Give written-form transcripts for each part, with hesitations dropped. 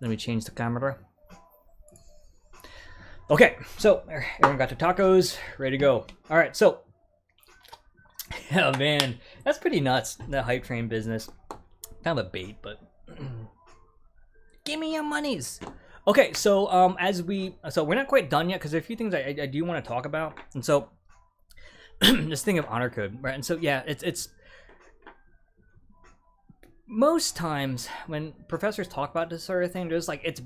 Let me change the camera. Okay, so everyone got their tacos, ready to go. All right, so, oh man, that's pretty nuts, the hype train business. Kind of a bait, but give me your monies. Okay, so so we're not quite done yet because there are a few things I do want to talk about, and so this thing of honor code, right? And so yeah, it's most times when professors talk about this sort of thing, there's like it's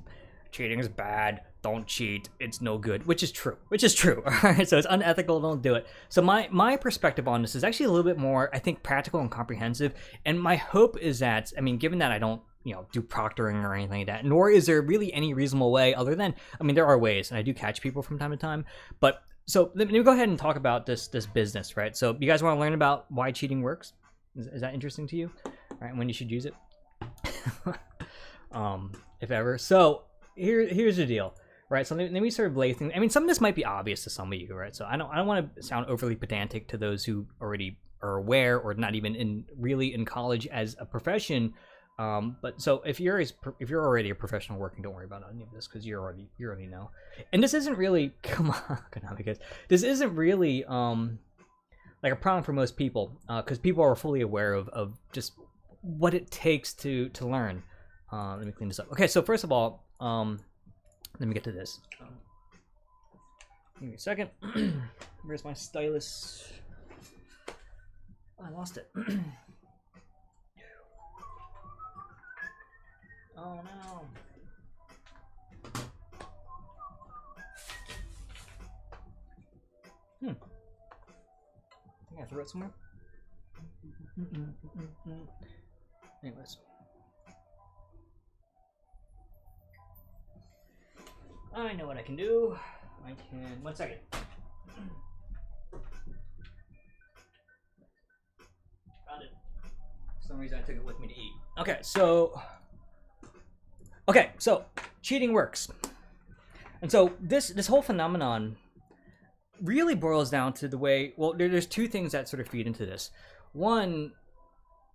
cheating is bad, don't cheat, it's no good, which is true. All right, so it's unethical, don't do it. So my perspective on this is actually a little bit more, I think, practical and comprehensive. And my hope is that, I mean, given that I don't do proctoring or anything like that, nor is there really any reasonable way other than, I mean, there are ways, and I do catch people from time to time, but so let me go ahead and talk about this business, right? So you guys want to learn about why cheating works? Is that interesting to you? All right, when you should use it, if ever. So here's the deal, right? So let me sort of lay things. I mean, some of this might be obvious to some of you, right? So I don't want to sound overly pedantic to those who already are aware or not even really in college as a profession. But so if you're already a professional working, don't worry about any of this because you already know. And this isn't really because this isn't really like a problem for most people because people are fully aware of just what it takes to learn. Let me clean this up. Okay, so first of all, let me get to this. Give me a second. Where's my stylus? Oh, I lost it. Oh no. I think I threw it somewhere. Anyways. I know what I can do. I can... 1 second. Found it. For some reason I took it with me to eat. Okay, so cheating works. And so this whole phenomenon really boils down to the way, well, there's two things that sort of feed into this. One,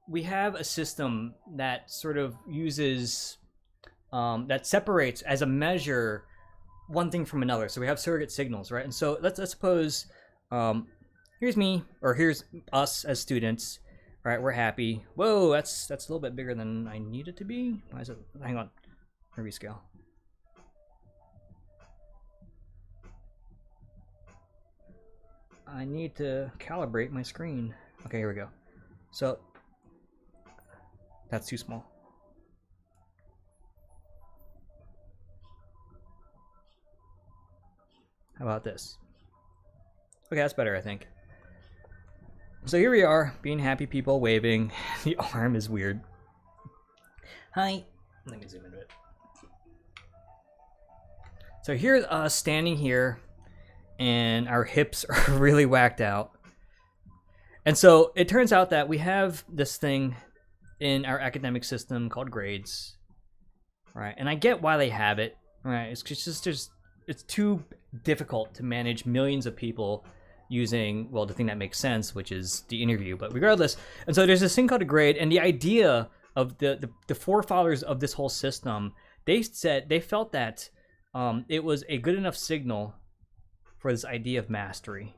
we have a system that sort of uses, that separates as a measure one thing from another. So we have surrogate signals, right? And so let's suppose here's me, or here's us as students, right? We're happy. Whoa, that's a little bit bigger than I need it to be. Why is it? Hang on, rescale. I need to calibrate my screen. Okay, here we go. So that's too small. How about this? Okay, that's better, I think. So here we are, being happy people, waving. The arm is weird. Hi. Let me zoom into it. So here's us standing here, and our hips are really whacked out. And so it turns out that we have this thing in our academic system called grades, right? And I get why they have it, right? It's just it's too difficult to manage millions of people using, well, the thing that makes sense, which is the interview. But regardless, and so there's this thing called a grade, and the idea of the forefathers of this whole system, they felt that it was a good enough signal for this idea of mastery,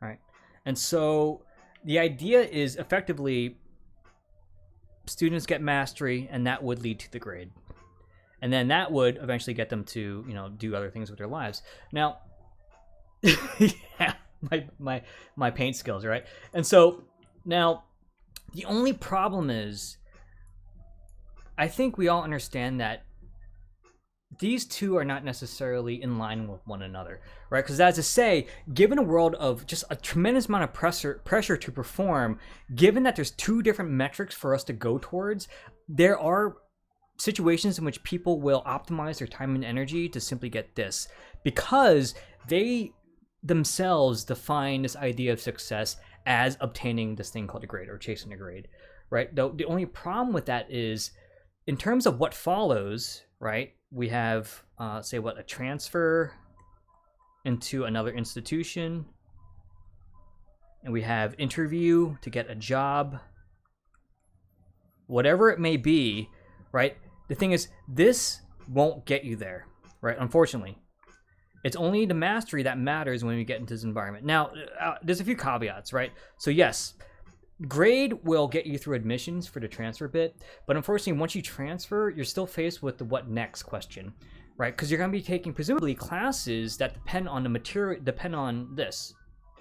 right? And so the idea is effectively students get mastery, and that would lead to the grade. And then that would eventually get them to, do other things with their lives. Now, yeah, my paint skills, right? And so now the only problem is, I think we all understand that these two are not necessarily in line with one another, right? Because as I say, given a world of just a tremendous amount of pressure to perform, given that there's two different metrics for us to go towards, there are situations in which people will optimize their time and energy to simply get this, because they themselves define this idea of success as obtaining this thing called a grade or chasing a grade, right? Though the only problem with that is, in terms of what follows, right? We have, say, a transfer into another institution, and we have interview to get a job. whatever it may be, right? The thing is, this won't get you there, right? Unfortunately. It's only the mastery that matters when we get into this environment. Now, there's a few caveats, right? So yes, grade will get you through admissions for the transfer bit, but unfortunately, once you transfer, you're still faced with the what next question, right? Because you're going to be taking presumably classes that depend on the material, depend on this.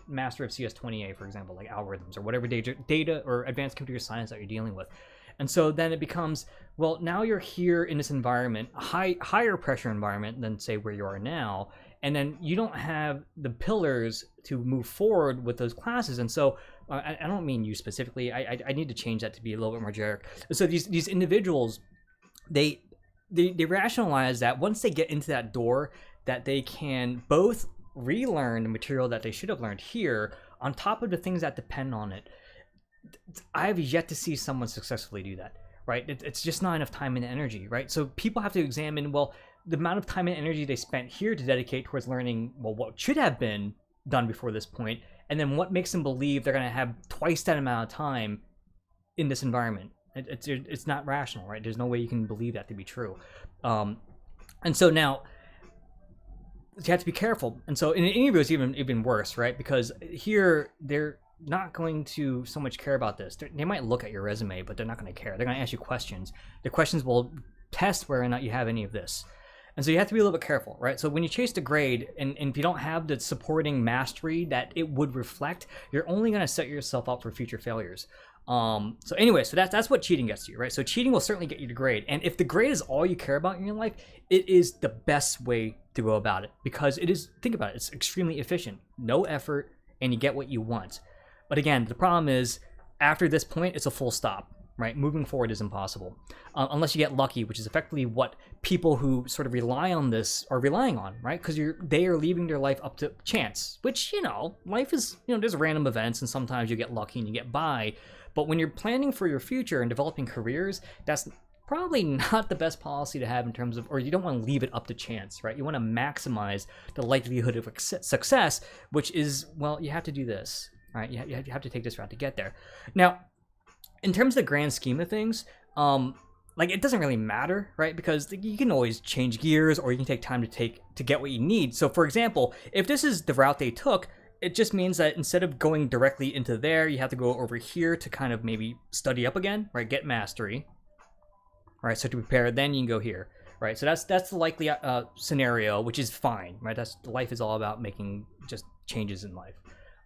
Master of CS20A, for example, like algorithms or whatever data or advanced computer science that you're dealing with. And so then it becomes, well, now you're here in this environment, a higher pressure environment than say where you are now, and then you don't have the pillars to move forward with those classes. And so I don't mean you specifically. I need to change that to be a little bit more generic. So these individuals, they rationalize that once they get into that door, that they can both relearn the material that they should have learned here on top of the things that depend on it. I've yet to see someone successfully do that, right? It's just not enough time and energy, right? So people have to examine, well, the amount of time and energy they spent here to dedicate towards learning, well, what should have been done before this point, and then what makes them believe they're going to have twice that amount of time in this environment. It's not rational, right? There's no way you can believe that to be true. And so now you have to be careful. And so in an interview, it's even worse, right? Because here they're not going to so much care about this. They might look at your resume, but they're not going to care. They're going to ask you questions. The questions will test whether or not you have any of this. And so you have to be a little bit careful, right? So when you chase the grade, and if you don't have the supporting mastery that it would reflect, you're only going to set yourself up for future failures. So anyway, so that's what cheating gets you, right? So cheating will certainly get you the grade. And if the grade is all you care about in your life, it is the best way to go about it, because it is, think about it, it's extremely efficient, no effort, and you get what you want. But again, the problem is after this point, it's a full stop, right? Moving forward is impossible unless you get lucky, which is effectively what people who sort of rely on this are relying on, right? Because they are leaving their life up to chance, which, life is, there's random events and sometimes you get lucky and you get by. But when you're planning for your future and developing careers, that's probably not the best policy to have in terms of, or you don't want to leave it up to chance, right? You want to maximize the likelihood of success, which is, well, you have to do this, right? You have to take this route to get there. Now, in terms of the grand scheme of things, it doesn't really matter, right? Because you can always change gears, or you can take time to get what you need. So for example, if this is the route they took, it just means that instead of going directly into there, you have to go over here to kind of maybe study up again, right? Get mastery. All right, so to prepare, then you can go here, right? So that's the likely scenario, which is fine, right? Life is all about making just changes in life.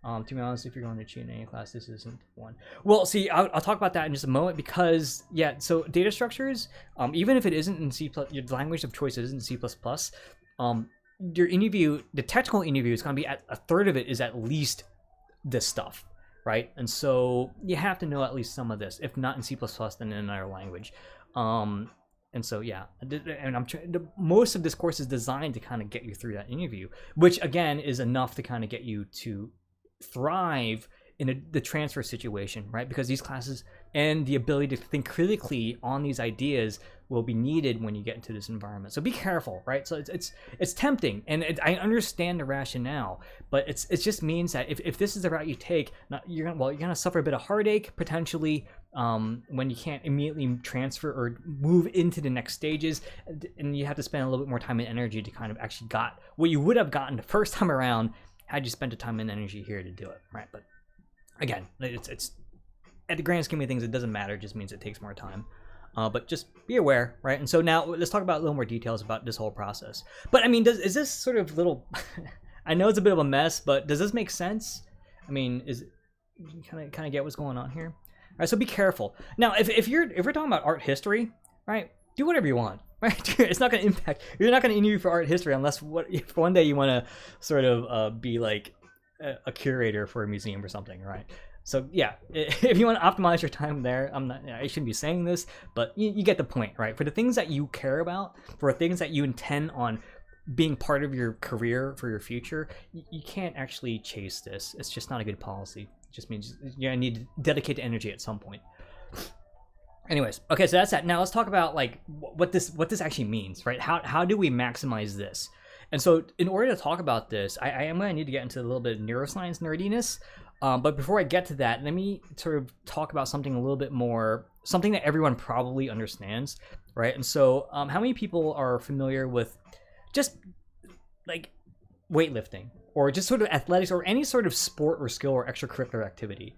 To be honest, if you're going to cheat in any class, this isn't one. Well, see, I'll talk about that in just a moment, because so data structures, even if it isn't in C++, your language of choice isn't in C++, your interview, the technical interview is going to be a third of it is at least this stuff, right? And so you have to know at least some of this, if not in C++, then in another language. And so and most of this course is designed to kind of get you through that interview, which again is enough to kind of get you to thrive in the transfer situation, right? Because these classes and the ability to think critically on these ideas will be needed when you get into this environment. So be careful, right? So it's tempting, and I understand the rationale, but it just means that if this is the route you take, you're gonna suffer a bit of heartache potentially when you can't immediately transfer or move into the next stages, and you have to spend a little bit more time and energy to kind of actually got what you would have gotten the first time around had you spent the time and energy here to do it, right? But again, it's at the grand scheme of things, it doesn't matter. It just means it takes more time. But just be aware, right? And so now let's talk about a little more details about this whole process. But I mean, is this sort of little? I know it's a bit of a mess, but does this make sense? I mean, you kind of get what's going on here? All right, so be careful. Now, if we're talking about art history, right? Do whatever you want, right? It's not going to impact. You're not going to interview for art history unless if one day you want to sort of be like a curator for a museum or something, right? So yeah, if you want to optimize your time there, I shouldn't be saying this, but you get the point, right? For the things that you care about, for things that you intend on being part of your career for your future, you can't actually chase this. It's just not a good policy. It just means you're gonna need to dedicate energy at some point. Anyways, okay, so that's that. Now let's talk about like what this actually means, right? How do we maximize this? And so in order to talk about this, I am going to need to get into a little bit of neuroscience nerdiness. But before I get to that, let me sort of talk about something a little bit more, something that everyone probably understands, right? And so, how many people are familiar with just like weightlifting or just sort of athletics or any sort of sport or skill or extracurricular activity,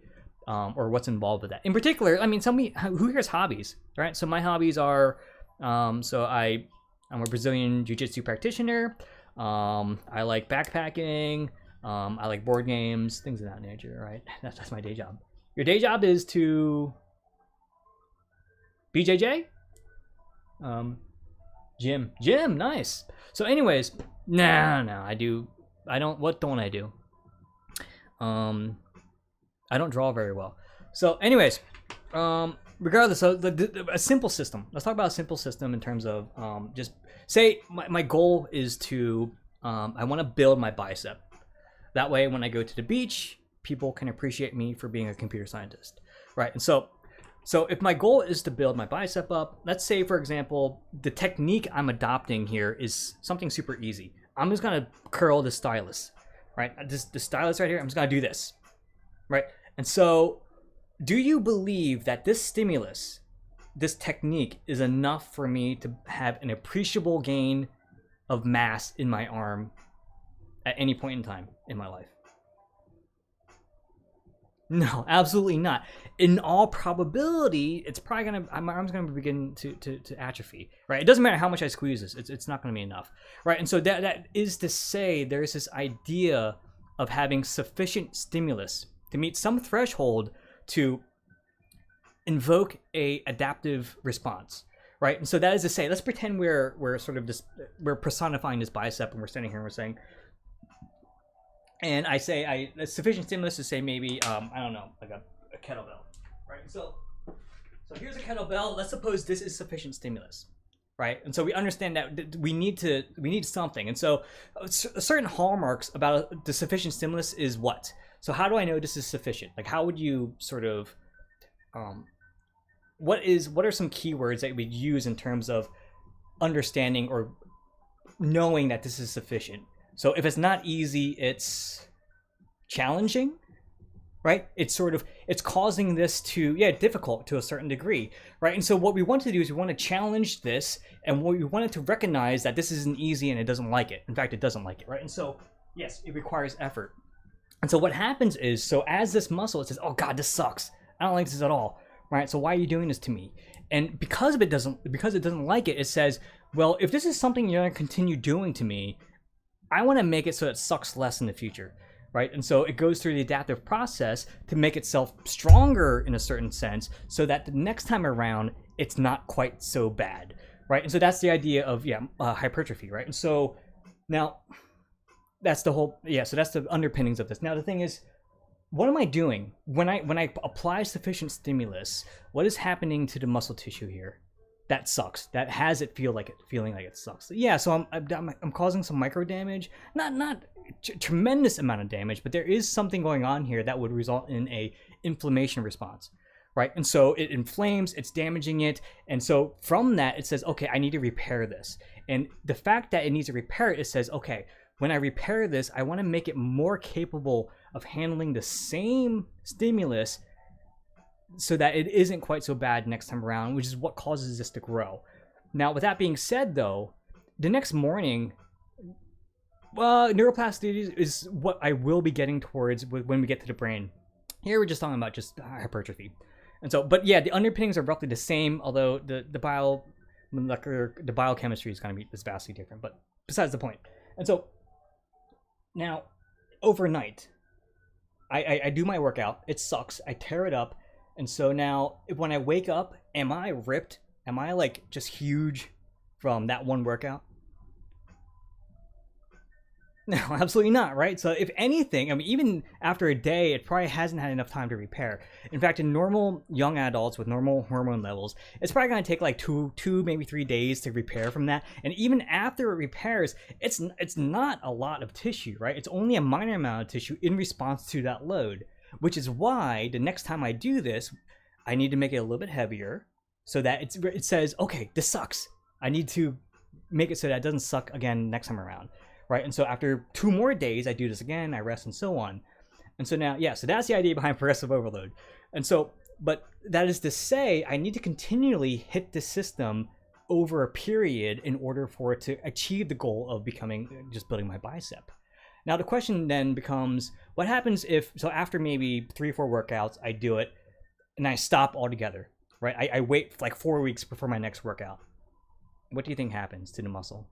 or what's involved with that? In particular, I mean, who here has hobbies, right? So my hobbies are, I'm a Brazilian jiu-jitsu practitioner. I like backpacking. I like board games, things of that nature, right? That's my day job. Your day job is to BJJ? Gym, nice. So anyways, what don't I do? I don't draw very well. So anyways, regardless, so a simple system. Let's talk about a simple system in terms of just say my goal is to, I want to build my bicep. That way, when I go to the beach, people can appreciate me for being a computer scientist, right? And so if my goal is to build my bicep up, let's say, for example, the technique I'm adopting here is something super easy. I'm just gonna curl the stylus, right? The stylus right here, I'm just gonna do this, right? And so, do you believe that this stimulus, this technique, is enough for me to have an appreciable gain of mass in my arm at any point in time in my life? No, absolutely not. In all probability, it's probably my arm's gonna begin to atrophy, right? It doesn't matter how much I squeeze this; it's not gonna be enough, right? And so that is to say, there's this idea of having sufficient stimulus to meet some threshold to invoke a adaptive response, right? And so that is to say, let's pretend we're sort of we're personifying this bicep, and we're standing here and we're saying. And I say, sufficient stimulus to say maybe, I don't know, like a kettlebell, right? So here's a kettlebell. Let's suppose this is sufficient stimulus, right? And so we understand that we need something. And so certain hallmarks about the sufficient stimulus is what? So how do I know this is sufficient? Like, how would you sort of, what are some keywords that we'd use in terms of understanding or knowing that this is sufficient? So if it's not easy, it's challenging, right? It's causing this to, difficult to a certain degree, right? And so what we want to do is we want to challenge this, and we want it to recognize that this isn't easy and it doesn't like it. In fact, it doesn't like it, right? And so, yes, it requires effort. And so what happens is, so as this muscle, it says, oh God, this sucks. I don't like this at all, right? So why are you doing this to me? And because it doesn't like it, it says, well, if this is something you're going to continue doing to me, I want to make it so it sucks less in the future, right? And so it goes through the adaptive process to make itself stronger in a certain sense, so that the next time around, it's not quite so bad, right? And so that's the idea of, hypertrophy, right? And so now that's the whole, so that's the underpinnings of this. Now the thing is, what am I doing when I apply sufficient stimulus? What is happening to the muscle tissue here? That sucks. That has it feeling like it sucks. Yeah, so I'm causing some micro damage, not tremendous amount of damage, but there is something going on here that would result in a inflammation response, right? And so it inflames, it's damaging it, and so from that it says, okay, I need to repair this. And the fact that it needs to repair it says, okay, when I repair this, I want to make it more capable of handling the same stimulus, so that it isn't quite so bad next time around, which is what causes this to grow. Now, with that being said, though, the next morning, neuroplasticity is what I will be getting towards when we get to the brain. Here, we're just talking about just hypertrophy. And so, but yeah, the underpinnings are roughly the same, although the biochemistry is going to be vastly different, but besides the point. And so, now, overnight, I do my workout, it sucks, I tear it up, and so now, when I wake up, am I ripped? Am I like just huge from that one workout? No, absolutely not, right? So if anything, I mean, even after a day, it probably hasn't had enough time to repair. In fact, in normal young adults with normal hormone levels, it's probably going to take like two, maybe 3 days to repair from that. And even after it repairs, it's not a lot of tissue, right? It's only a minor amount of tissue in response to that load. Which is why the next time I do this, I need to make it a little bit heavier so that it says, okay, this sucks. I need to make it so that it doesn't suck again next time around, right? And so after 2 more days, I do this again, I rest and so on. And so now, yeah, so that's the idea behind progressive overload. And so, but that is to say, I need to continually hit the system over a period in order for it to achieve the goal of becoming just building my bicep. Now the question then becomes, what happens if, so after maybe 3 or 4 workouts, I do it and I stop altogether, right? I wait for like 4 weeks before my next workout. What do you think happens to the muscle?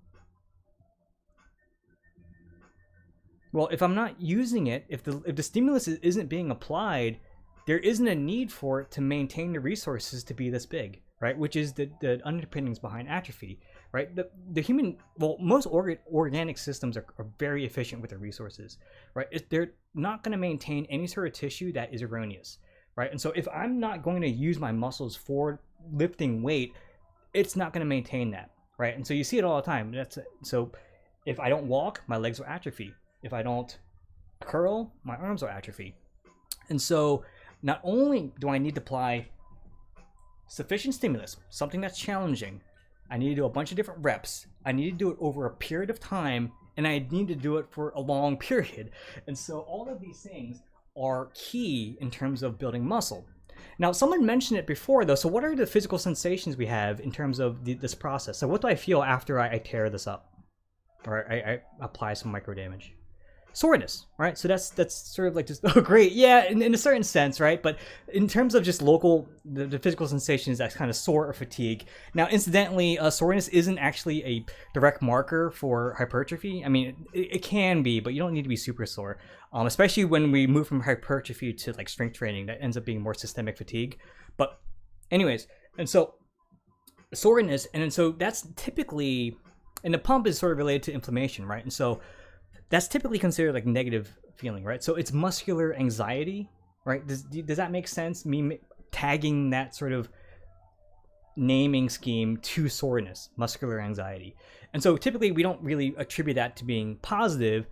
Well, if I'm not using it, if the stimulus isn't being applied, there isn't a need for it to maintain the resources to be this big, right? Which is the underpinnings behind atrophy, right? The human, well, most organic systems are very efficient with their resources, right? They're not going to maintain any sort of tissue that is erroneous, right? And so if I'm not going to use my muscles for lifting weight, it's not going to maintain that, right? And so you see it all the time. So if I don't walk, my legs will atrophy. If I don't curl, my arms will atrophy. And so not only do I need to apply sufficient stimulus, something that's challenging, I need to do a bunch of different reps. I need to do it over a period of time, and I need to do it for a long period. And so all of these things are key in terms of building muscle. Now, someone mentioned it before, though. So what are the physical sensations we have in terms of this process? So what do I feel after I tear this up, or I apply some micro damage? Soreness, right? So that's sort of like just, oh great, yeah, in a certain sense, right? But in terms of just local, the physical sensations, that's kind of sore or fatigue. Now, incidentally, soreness isn't actually a direct marker for hypertrophy. I mean, it can be, but you don't need to be super sore, especially when we move from hypertrophy to like strength training. That ends up being more systemic fatigue. But anyways, and so soreness, and so that's typically, and the pump is sort of related to inflammation, right? And so that's typically considered like negative feeling, right? So it's muscular anxiety, right? Does that make sense? Me tagging that sort of naming scheme to soreness, muscular anxiety. And so typically we don't really attribute that to being positive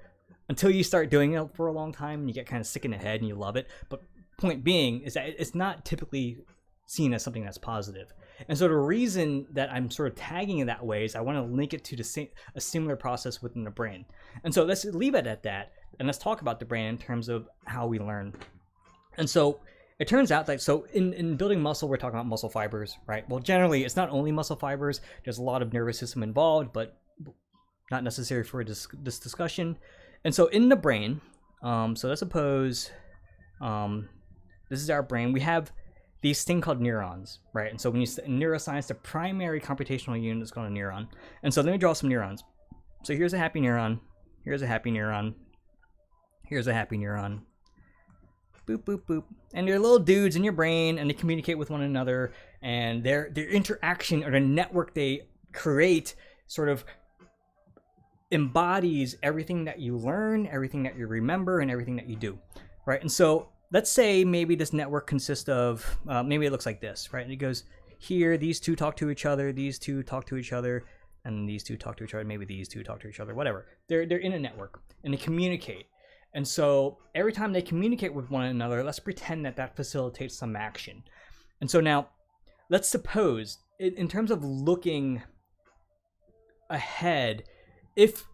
until you start doing it for a long time and you get kind of sick in the head and you love it. But point being is that it's not typically seen as something that's positive. And so the reason that I'm sort of tagging it that way is I want to link it to a similar process within the brain. And so let's leave it at that, and let's talk about the brain in terms of how we learn. And so it turns out that, so in building muscle, we're talking about muscle fibers, right? Well, generally, it's not only muscle fibers. There's a lot of nervous system involved, but not necessary for this discussion. And so in the brain, so let's suppose this is our brain. We have these thing called neurons, right? And so when you in neuroscience, the primary computational unit is called a neuron. And so let me draw some neurons. So here's a happy neuron. Here's a happy neuron. Here's a happy neuron. Boop, boop, boop. And they're little dudes in your brain, and they communicate with one another, and their interaction or the network they create sort of embodies everything that you learn, everything that you remember, and everything that you do, right? And so let's say maybe this network consists of, maybe it looks like this, right? And it goes here, these two talk to each other, these two talk to each other, and these two talk to each other, maybe these two talk to each other, whatever. They're in a network, and they communicate. And so every time they communicate with one another, let's pretend that facilitates some action. And so now, let's suppose, in terms of looking ahead, if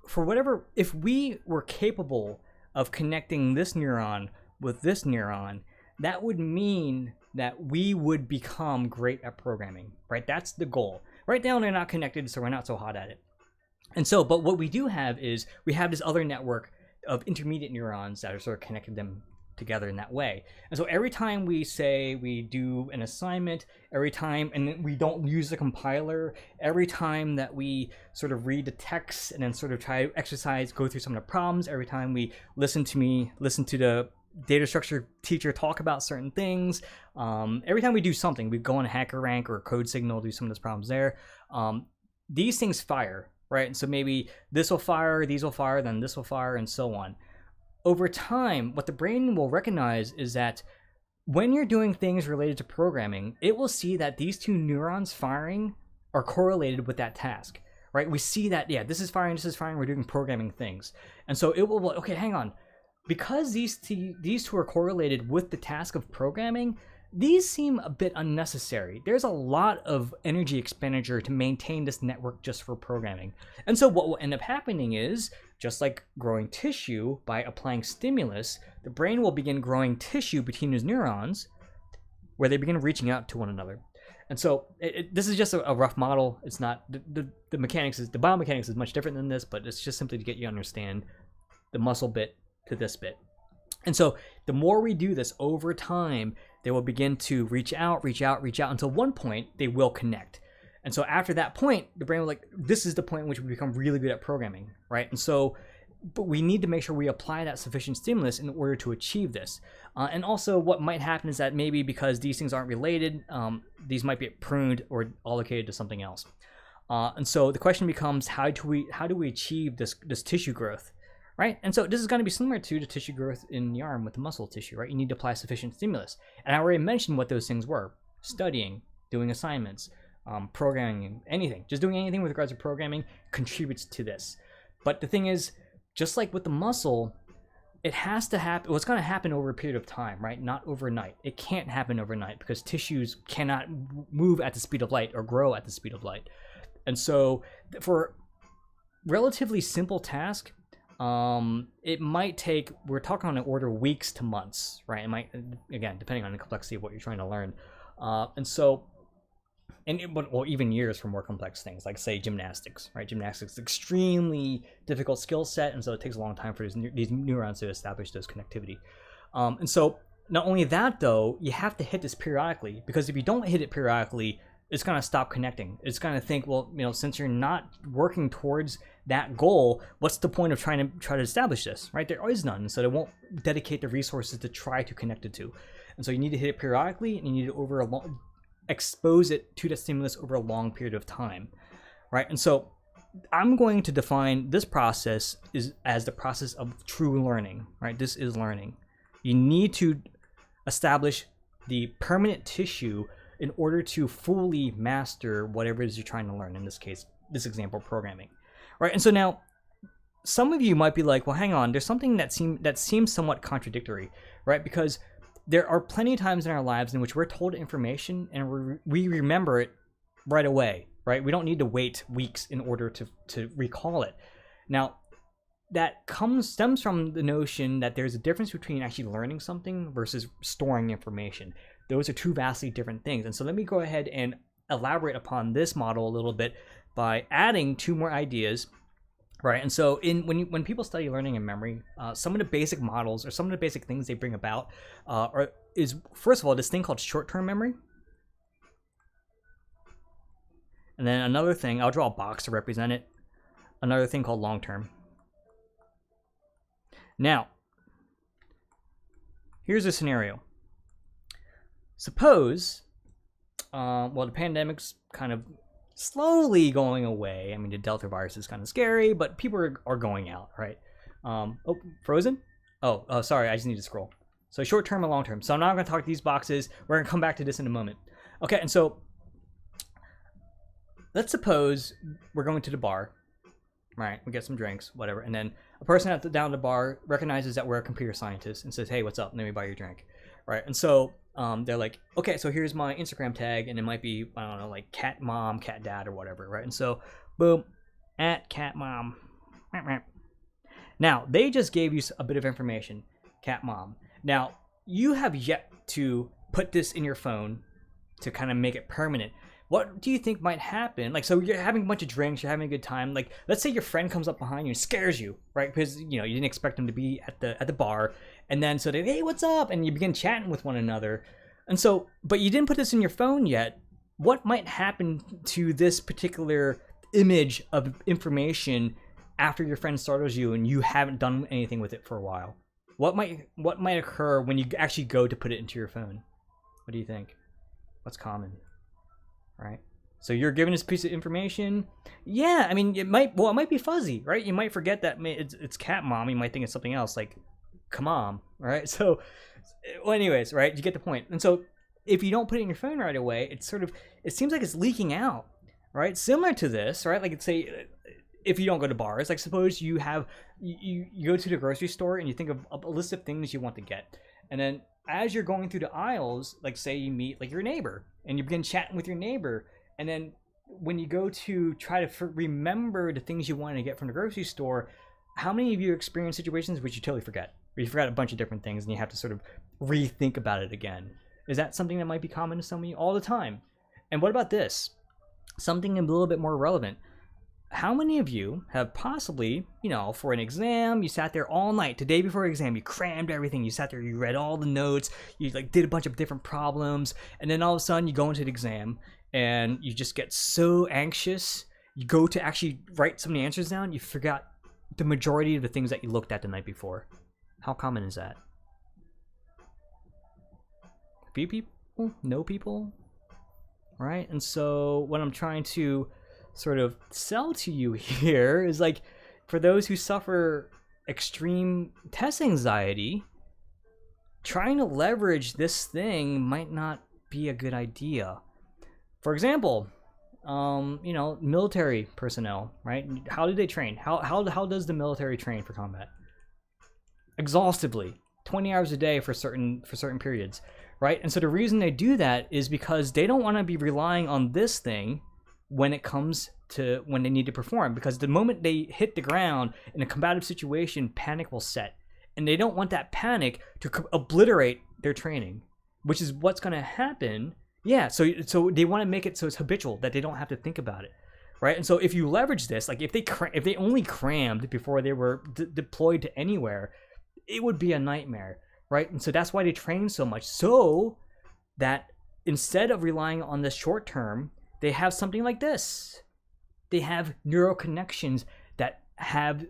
we were capable of connecting this neuron with this neuron, that would mean that we would become great at programming, right? That's the goal. Right now they're not connected, so we're not so hot at it. And so, but what we do have is we have this other network of intermediate neurons that are sort of connected them together in that way. And so every time we say we do an assignment, every time, and we don't use the compiler, every time that we sort of read the text and then sort of try to exercise, go through some of the problems, every time we listen to the data structure teacher talk about certain things, every time we do something, we go on a hacker rank or code signal, do some of those problems there, these things fire, right? And so maybe this will fire, these will fire, then this will fire, and so on. Over time, what the brain will recognize is that when you're doing things related to programming, it will see that these two neurons firing are correlated with that task, right? We see that, yeah, this is firing, we're doing programming things. And so it will, okay, hang on. Because these two are correlated with the task of programming, these seem a bit unnecessary. There's a lot of energy expenditure to maintain this network just for programming. And so what will end up happening is, just like growing tissue, by applying stimulus, the brain will begin growing tissue between those neurons where they begin reaching out to one another. And so this is just a rough model. It's not, the mechanics is, the biomechanics is much different than this, but it's just simply to get you to understand the muscle bit to this bit. And so the more we do this over time, they will begin to reach out until one point they will connect. And so after that point, the brain will this is the point in which we become really good at programming, right? And so, but we need to make sure we apply that sufficient stimulus in order to achieve this. And also what might happen is that maybe because these things aren't related, these might be pruned or allocated to something else. And so the question becomes, how do we achieve this tissue growth? Right? And so this is going to be similar to the tissue growth in the arm with the muscle tissue, right? You need to apply sufficient stimulus. And I already mentioned what those things were. Studying, doing assignments, programming, anything. Just doing anything with regards to programming contributes to this. But the thing is, just like with the muscle, it has to happen. Well, it's going to happen over a period of time, right? Not overnight. It can't happen overnight because tissues cannot move at the speed of light or grow at the speed of light. And so for relatively simple task, it might take, we're talking on an order of weeks to months, right? It might, again, depending on the complexity of what you're trying to learn. And so, or even years for more complex things, like say gymnastics, right? Gymnastics is an extremely difficult skill set, and so it takes a long time for these neurons to establish those connectivity. And so not only that though, you have to hit this periodically, because if you don't hit it periodically, it's going to stop connecting. It's going to think, well, since you're not working towards that goal, what's the point of trying to establish this, right? There is none, so they won't dedicate the resources to try to connect it to. And so you need to hit it periodically, and you need to expose it to the stimulus over a long period of time, right? And so I'm going to define this process as the process of true learning, right? This is learning. You need to establish the permanent tissue in order to fully master whatever it is you're trying to learn, in this case, this example, programming, right? And so now, some of you might be like, well, hang on, there's something that seems somewhat contradictory, right? Because there are plenty of times in our lives in which we're told information and we remember it right away, right? We don't need to wait weeks in order to recall it. Now, that stems from the notion that there's a difference between actually learning something versus storing information. Those are two vastly different things. And so let me go ahead and elaborate upon this model a little bit by adding two more ideas, right? And so when people study learning and memory, some of the basic models or some of the basic things they bring about is, first of all, this thing called short-term memory. And then another thing, I'll draw a box to represent it, another thing called long-term. Now, here's a scenario. Suppose, well, the pandemic's kind of slowly going away. I mean, the Delta virus is kind of scary, but people are going out, right? Oh, frozen? Oh, sorry, I just need to scroll. So short-term and long-term. So I'm not going to talk these boxes. We're going to come back to this in a moment. Okay, and so let's suppose we're going to the bar, right? We get some drinks, whatever, and then a person down at the bar recognizes that we're a computer scientist and says, hey, what's up? Let me buy your drink, right? And so they're like, okay, so here's my Instagram tag, and it might be, I don't know, like cat mom, cat dad, or whatever, right? And so, boom, at cat mom. Now, they just gave you a bit of information, cat mom. Now, you have yet to put this in your phone to kind of make it permanent. What do you think might happen? Like, so you're having a bunch of drinks, you're having a good time. Like, let's say your friend comes up behind you and scares you, right? Because, you didn't expect them to be at the bar. And then so they, hey, what's up? And you begin chatting with one another. And so, but you didn't put this in your phone yet. What might happen to this particular image of information after your friend startles you and you haven't done anything with it for a while? What might occur when you actually go to put it into your phone? What do you think? What's common? Right? So you're given this piece of information. Yeah, I mean, it might be fuzzy, right? You might forget that it's cat mom. You might think it's something else, like come on, right? So, well, anyways, right? You get the point. And so if you don't put it in your phone right away, it seems like it's leaking out, right? Similar to this, right? Like, it's say, if you don't go to bars, like suppose you go to the grocery store and you think of a list of things you want to get, and then as you're going through the aisles, like say you meet like your neighbor and you begin chatting with your neighbor, and then when you go to try to remember the things you wanted to get from the grocery store, how many of you experience situations which you totally forget? Where you forgot a bunch of different things and you have to sort of rethink about it again? Is that something that might be common to some of you? All the time. And what about this? Something a little bit more relevant. How many of you have possibly, you know, for an exam, you sat there all night, the day before exam, you crammed everything, you sat there, you read all the notes, you like did a bunch of different problems, and then all of a sudden you go into the exam and you just get so anxious, you go to actually write some of the answers down, you forgot the majority of the things that you looked at the night before. How common is that? Few people? No people? Right? And so what I'm trying to sort of sell to you here is like, for those who suffer extreme test anxiety, trying to leverage this thing might not be a good idea. For example, you know, military personnel, right? How do they train? How does the military train for combat? Exhaustively, 20 hours a day for certain periods, right? And so the reason they do that is because they don't want to be relying on this thing when it comes to when they need to perform, because the moment they hit the ground in a combative situation, panic will set, and they don't want that panic to obliterate their training, which is what's going to happen. Yeah, so they want to make it so it's habitual, that they don't have to think about it, right? And so if you leverage this, like if they only crammed before they were deployed to anywhere, it would be a nightmare, right? And so that's why they train so much, so that instead of relying on the short term, they have something like this. They have neural connections that have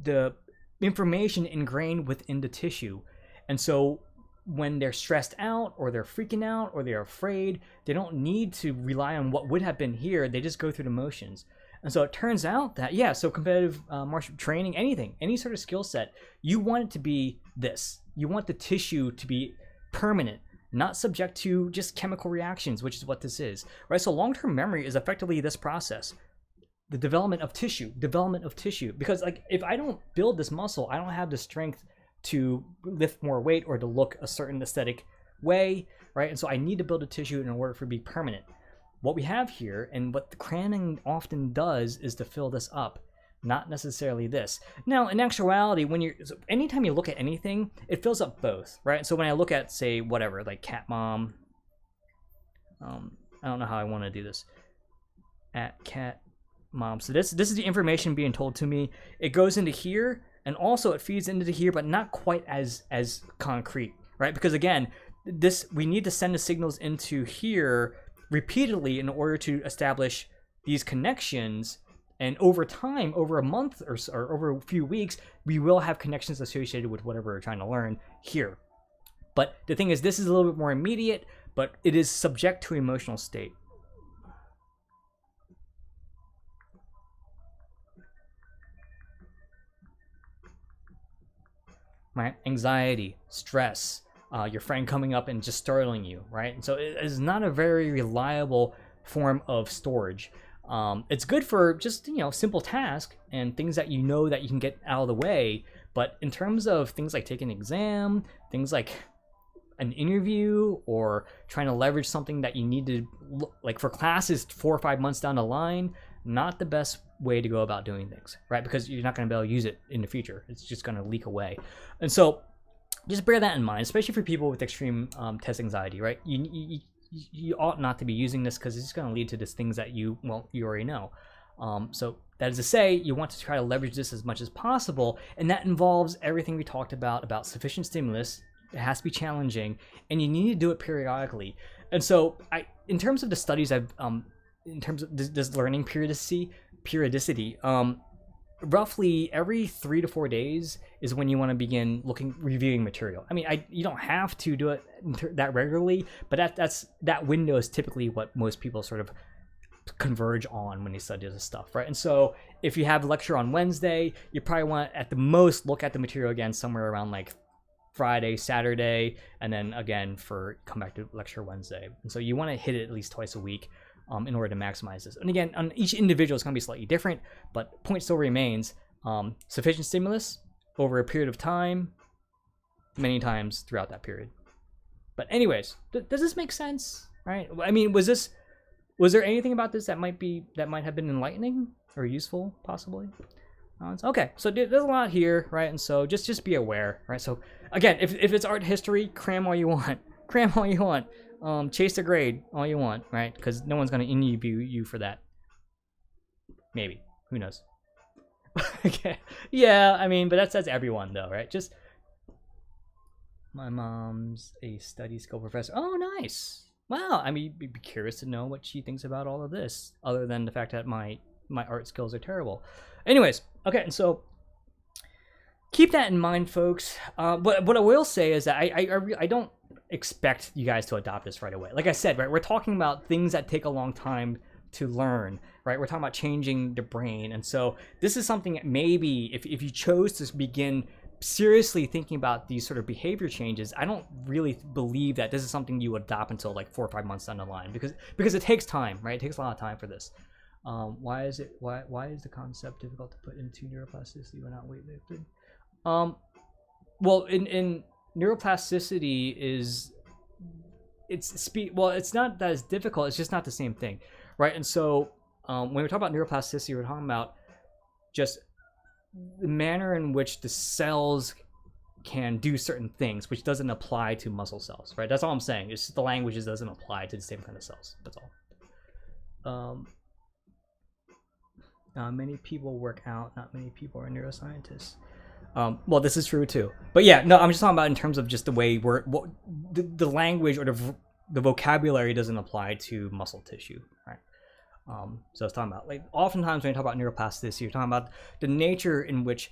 the information ingrained within the tissue. And so when they're stressed out or they're freaking out or they're afraid, they don't need to rely on what would have been here. They just go through the motions. And so it turns out that, yeah, so competitive martial training, anything, any sort of skill set, you want it to be this. You want the tissue to be permanent, not subject to just chemical reactions, which is what this is, right? So long-term memory is effectively this process, the development of tissue, because like if I don't build this muscle, I don't have the strength to lift more weight or to look a certain aesthetic way, right? And so I need to build a tissue in order for it to be permanent. What we have here, and what the cramming often does, is to fill this up, not necessarily this. Now, in actuality, anytime you look at anything, it fills up both, right? So when I look at, say, whatever, like cat mom, I don't know how I want to do this, at cat mom. So this is the information being told to me. It goes into here, and also it feeds into here, but not quite as concrete, right? Because again, we need to send the signals into here repeatedly in order to establish these connections, and over time, over a month or over a few weeks, we will have connections associated with whatever we're trying to learn here. But the thing is, this is a little bit more immediate, but it is subject to emotional state. Right? Anxiety, stress, your friend coming up and just startling you, right? And so it is not a very reliable form of storage. It's good for just, you know, simple tasks and things that you know that you can get out of the way. But in terms of things like taking an exam, things like an interview, or trying to leverage something that you need to, like for classes 4 or 5 months down the line, not the best way to go about doing things, right? Because you're not going to be able to use it in the future. It's just going to leak away. And so just bear that in mind, especially for people with extreme test anxiety, right? You ought not to be using this, because it's just going to lead to these things that you already know. So that is to say, you want to try to leverage this as much as possible, and that involves everything we talked about sufficient stimulus. It has to be challenging, and you need to do it periodically. And so in terms of the studies in terms of this learning periodicity, roughly every 3 to 4 days is when you want to begin reviewing material. I mean, you don't have to do it that regularly, but that window is typically what most people sort of converge on when they study this stuff, right? And so if you have a lecture on Wednesday, you probably want to, at the most, look at the material again somewhere around like Friday, Saturday, and then again come back to lecture Wednesday. And so you want to hit it at least twice a week in order to maximize this. And again, on each individual, it's going to be slightly different, but point still remains: sufficient stimulus over a period of time, many times throughout that period. But anyways, does this make sense? Right? I mean, was there anything about this that might have been enlightening or useful, possibly? Okay, so there's a lot here, right? And so just be aware, right? So again, if it's art history, cram all you want, chase the grade all you want, right? Because no one's gonna interview you for that. Maybe, who knows? Okay, yeah, I mean, but that's everyone though, right? Just my mom's a study skill professor. Oh, nice. Wow, I mean, be curious to know what she thinks about all of this, other than the fact that my art skills are terrible. Anyways, okay, and so keep that in mind, folks. But what I will say is that I don't expect you guys to adopt this right away. Like I said, right, we're talking about things that take a long time to learn, right? We're talking about changing the brain. And so this is something that maybe if you chose to begin seriously thinking about these sort of behavior changes, I don't really believe that this is something you adopt until like 4 or 5 months down the line, because it takes time, right? It takes a lot of time for this. Why is the concept difficult to put into neuroplasticity when not weightlifting? Well, in neuroplasticity it's not that it's difficult, it's just not the same thing, right? And so when we talk about neuroplasticity, we're talking about just the manner in which the cells can do certain things, which doesn't apply to muscle cells, right? That's all I'm saying. It's just the language just doesn't apply to the same kind of cells. That's all. Many people work out, not many people are neuroscientists. Well, this is true too. But yeah, no, I'm just talking about in terms of just the way the language or the vocabulary doesn't apply to muscle tissue, right? So I was talking about, like, oftentimes when you talk about neuroplasticity, you're talking about the nature in which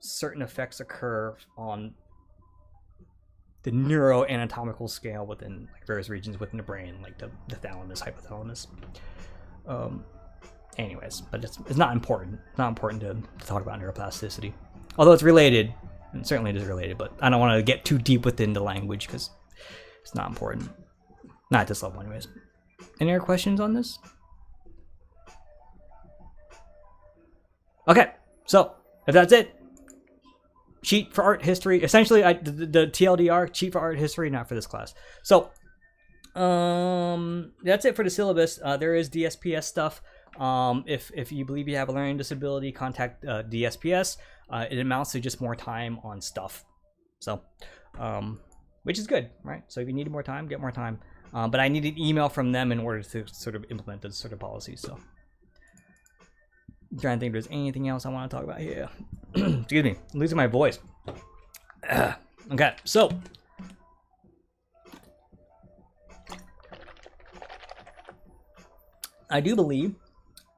certain effects occur on the neuroanatomical scale within like various regions within the brain, like the thalamus, hypothalamus. Anyways, but it's not important. It's not important to talk about neuroplasticity. Although it's related, and certainly it is related, but I don't want to get too deep within the language because it's not important. Not at this level, anyways. Any other questions on this? Okay, so if that's it, cheat for art history. Essentially, the TLDR, cheat for art history, not for this class. So that's it for the syllabus. There is DSPS stuff. If you believe you have a learning disability, contact DSPS. It amounts to just more time on stuff. So, which is good, right? So if you need more time, get more time. But I need an email from them in order to sort of implement this sort of policy. So, I'm trying to think if there's anything else I want to talk about here. Excuse me, I'm losing my voice. Okay, so I do believe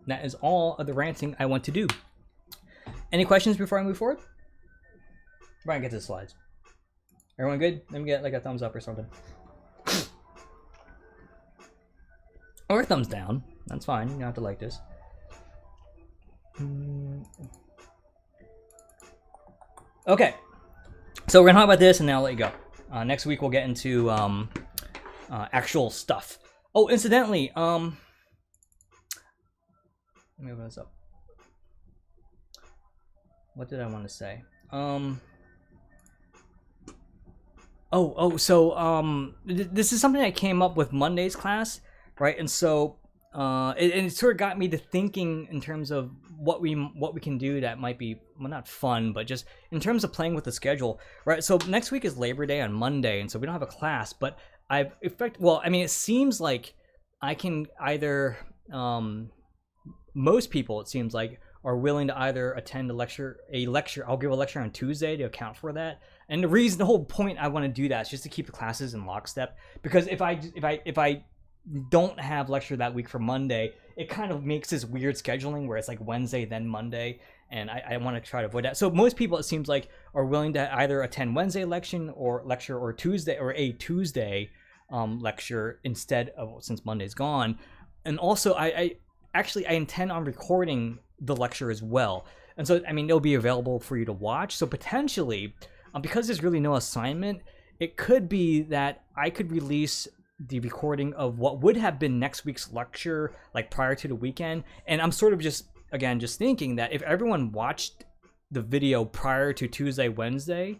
that is all of the ranting I want to do. Any questions before I move forward? Brian, get to the slides. Everyone good? Let me get like a thumbs up or something. Or a thumbs down. That's fine. You don't have to like this. Okay. So we're going to talk about this and then I'll let you go. Next week we'll get into actual stuff. Oh, incidentally, let me open this up. What did I want to say? This is something that came up with Monday's class, right? And so it sort of got me to thinking in terms of what we can do that might be, well, not fun, but just in terms of playing with the schedule, right? So next week is Labor Day on Monday, and so we don't have a class, but it seems like I can either most people, it seems like, are willing to either attend a lecture. I'll give a lecture on Tuesday to account for that. And the whole point I want to do that is just to keep the classes in lockstep. Because if I don't have lecture that week for Monday, it kind of makes this weird scheduling where it's like Wednesday then Monday, and I want to try to avoid that. So most people, it seems like, are willing to either attend Wednesday lecture or Tuesday or a Tuesday lecture instead of, since Monday's gone. And also I intend on recording the lecture as well, and so I mean it'll be available for you to watch. So potentially, because there's really no assignment, it could be that I could release the recording of what would have been next week's lecture like prior to the weekend. And I'm sort of just thinking that if everyone watched the video prior to Tuesday, Wednesday,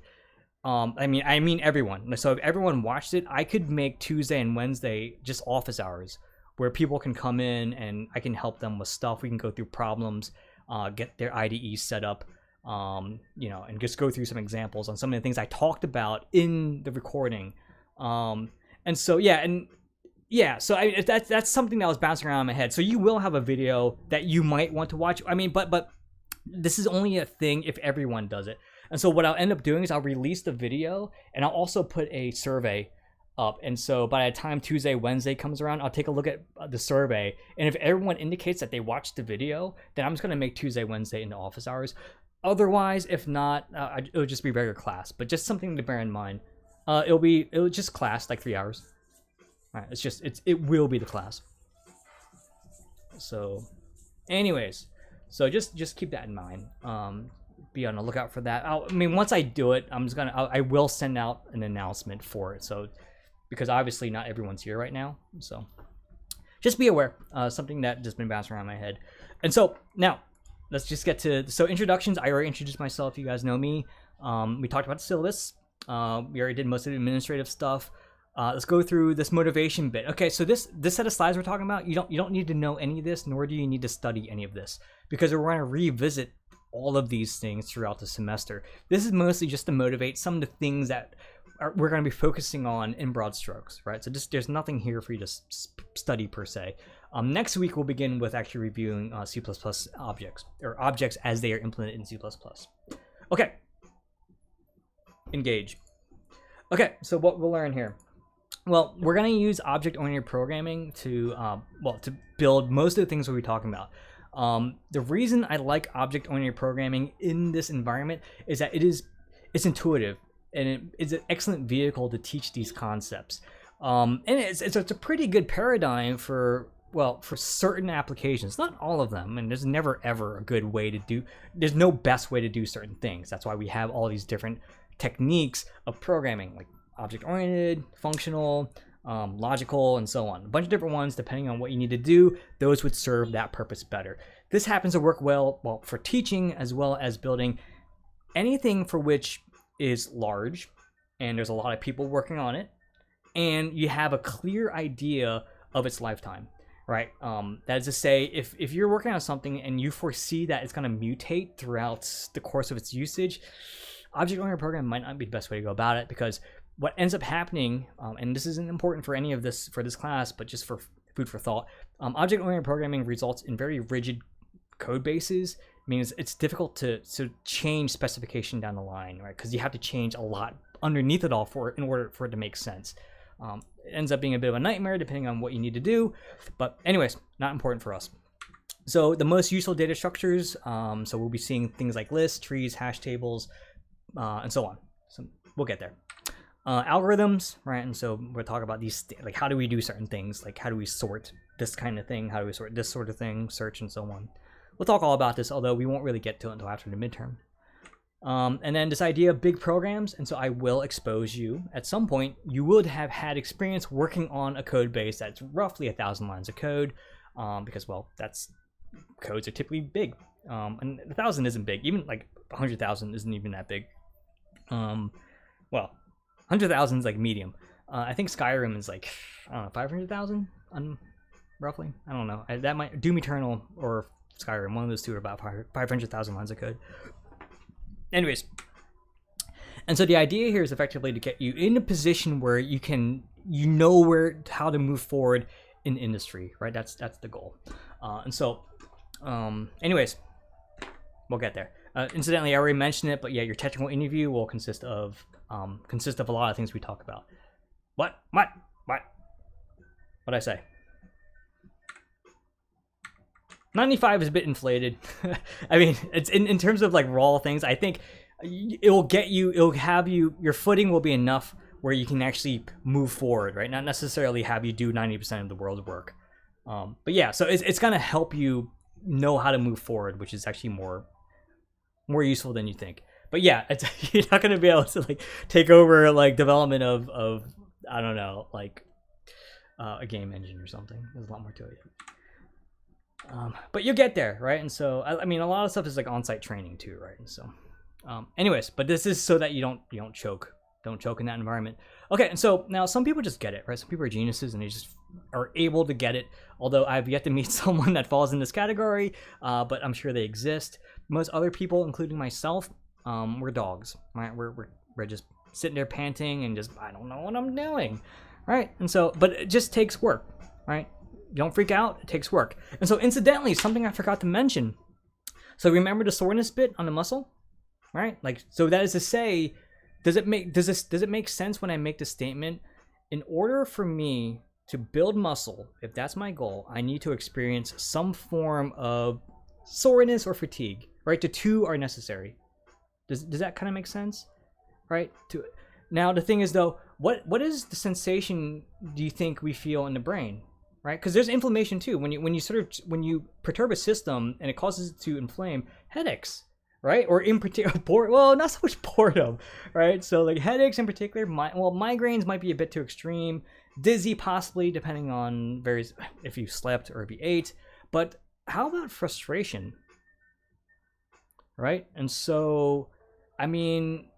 I mean everyone. So if everyone watched it, I could make Tuesday and Wednesday just office hours where people can come in and I can help them with stuff. We can go through problems, get their IDEs set up, you know, and just go through some examples on some of the things I talked about in the recording. And so so that's something that was bouncing around in my head. So you will have a video that you might want to watch. I mean, but this is only a thing if everyone does it. And so what I'll end up doing is I'll release the video and I'll also put a survey up. And so by the time Tuesday, Wednesday comes around, I'll take a look at the survey. And if everyone indicates that they watched the video, then I'm just going to make Tuesday, Wednesday into office hours. Otherwise, if not, it'll just be regular class. But just something to bear in mind. It'll just class like 3 hours. All right, it will be the class. So anyways, so just keep that in mind. Be on the lookout for that. I mean, once I do it, I will send out an announcement for it. So, because obviously not everyone's here right now, so just be aware. Something that just been bouncing around my head. And so now, let's just get to introductions. I already introduced myself. You guys know me. We talked about the syllabus. We already did most of the administrative stuff. Let's go through this motivation bit. Okay, so this set of slides we're talking about, you don't need to know any of this, nor do you need to study any of this, because we're going to revisit all of these things throughout the semester. This is mostly just to motivate some of the things that we're going to be focusing on in broad strokes, right? So there's nothing here for you to study per se. Next week we'll begin with actually reviewing C++ objects, or objects as they are implemented in C++. Okay, engage. Okay, so what we'll learn here. Well, we're going to use object-oriented programming to build most of the things we'll be talking about. The reason I like object-oriented programming in this environment is that it's intuitive and it's an excellent vehicle to teach these concepts. And it's a pretty good paradigm for certain applications, not all of them. And there's never ever a good way to do. There's no best way to do certain things. That's why we have all these different techniques of programming, like object-oriented, functional, logical, and so on. A bunch of different ones depending on what you need to do. Those would serve that purpose better. This happens to work well for teaching as well as building anything for which is large and there's a lot of people working on it and you have a clear idea of its lifetime, right? That is to say, if you're working on something and you foresee that it's going to mutate throughout the course of its usage, object-oriented programming might not be the best way to go about it, because what ends up happening, and this isn't important for any of this for this class, but just for food for thought, object-oriented programming results in very rigid code bases. Means it's difficult to change specification down the line, right? Because you have to change a lot underneath it all in order for it to make sense. It ends up being a bit of a nightmare depending on what you need to do. But anyways, not important for us. So the most useful data structures, so we'll be seeing things like lists, trees, hash tables, and so on. So we'll get there. Algorithms, right? And so we'll talk about these, like how do we do certain things? Like how do we sort this kind of thing? How do we sort this sort of thing? Search and so on. We'll talk all about this, although we won't really get to it until after the midterm. And then this idea of big programs, and so I will expose you. At some point, you would have had experience working on a code base that's roughly 1,000 lines of code, because, well, codes are typically big. And 1,000 isn't big. Even, like, 100,000 isn't even that big. 100,000 is, like, medium. I think Skyrim is, like, I don't know, 500,000, roughly? I don't know. That might... Doom Eternal or... Skyrim, one of those two are about 500,000 lines of code. Anyways, and so the idea here is effectively to get you in a position where you know how to move forward in industry, right? That's the goal. And so, anyways, we'll get there. Incidentally, I already mentioned it, but yeah, your technical interview will consist of a lot of things we talk about. What'd I say? 95 is a bit inflated. I mean, it's in terms of like raw things. I think your footing will be enough where you can actually move forward, right? Not necessarily have you do 90% of the world's work. But yeah, so it's gonna help you know how to move forward, which is actually more useful than you think. But yeah, you're not gonna be able to like take over like development of I don't know, like a game engine or something. There's a lot more to it. But you'll get there, right? And so, I mean, a lot of stuff is like on-site training too, right? And so, Anyways, but this is so that you don't choke. Don't choke in that environment. Okay, and so now some people just get it, right? Some people are geniuses and they just are able to get it. Although I've yet to meet someone that falls in this category, but I'm sure they exist. Most other people, including myself, we're dogs, right? We're just sitting there panting and just, I don't know what I'm doing, right? And so, but it just takes work, right? Don't freak out. It takes work. And so, incidentally, something I forgot to mention. So remember the soreness bit on the muscle, right? Like, so that is to say, does it make sense when I make the statement? In order for me to build muscle, if that's my goal, I need to experience some form of soreness or fatigue, right? The two are necessary. Does that kind of make sense, right? Now the thing is though, what is the sensation do you think we feel in the brain, right? Because there's inflammation too. When you perturb a system and it causes it to inflame, headaches. Right? Or in particular, well, not so much boredom, right? So like headaches in particular, migraines might be a bit too extreme, dizzy possibly, depending on if you slept or if you ate. But how about frustration, right? And so, I mean,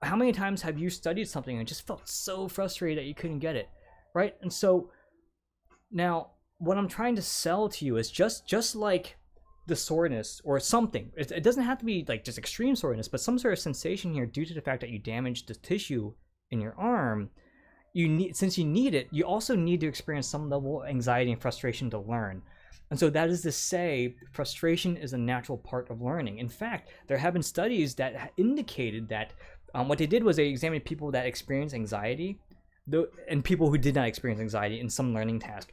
how many times have you studied something and just felt so frustrated that you couldn't get it, right? And so now what I'm trying to sell to you is just like the soreness or something. It doesn't have to be like just extreme soreness, but some sort of sensation here due to the fact that you damaged the tissue in your arm. Since you need it, you also need to experience some level of anxiety and frustration to learn. And so that is to say, frustration is a natural part of learning. In fact, there have been studies that indicated that what they did was they examined people that experienced anxiety and people who did not experience anxiety in some learning task.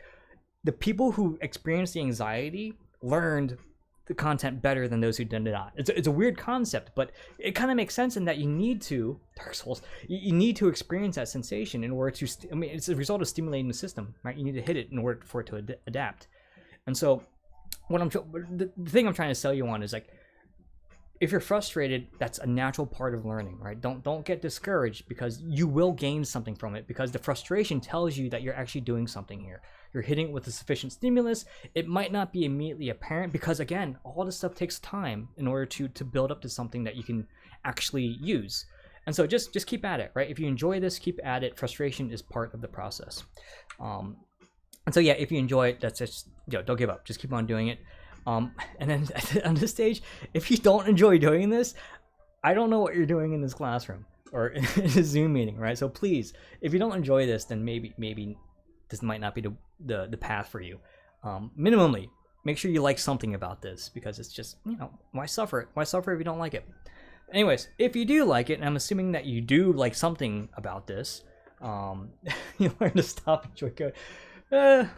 The people who experienced the anxiety learned the content better than those who did not. It's a weird concept, but it kind of makes sense in that you need to, Dark Souls, you need to experience that sensation in order to, it's a result of stimulating the system, right? You need to hit it in order for it to adapt. And so the thing I'm trying to sell you on is like, if you're frustrated, that's a natural part of learning, right? Don't get discouraged because you will gain something from it because the frustration tells you that you're actually doing something here. You're hitting it with a sufficient stimulus. It might not be immediately apparent because again, all this stuff takes time in order to build up to something that you can actually use. And so just keep at it, right? If you enjoy this, keep at it. Frustration is part of the process. And so yeah, if you enjoy it, that's just, don't give up. Just keep on doing it. And then on this stage, if you don't enjoy doing this, I don't know what you're doing in this classroom or in a Zoom meeting, right? So please, if you don't enjoy this, then maybe this might not be the path for you. Minimally, make sure you like something about this because it's just, why suffer it? Why suffer if you don't like it? Anyways, if you do like it, and I'm assuming that you do like something about this, you learn to stop enjoy code.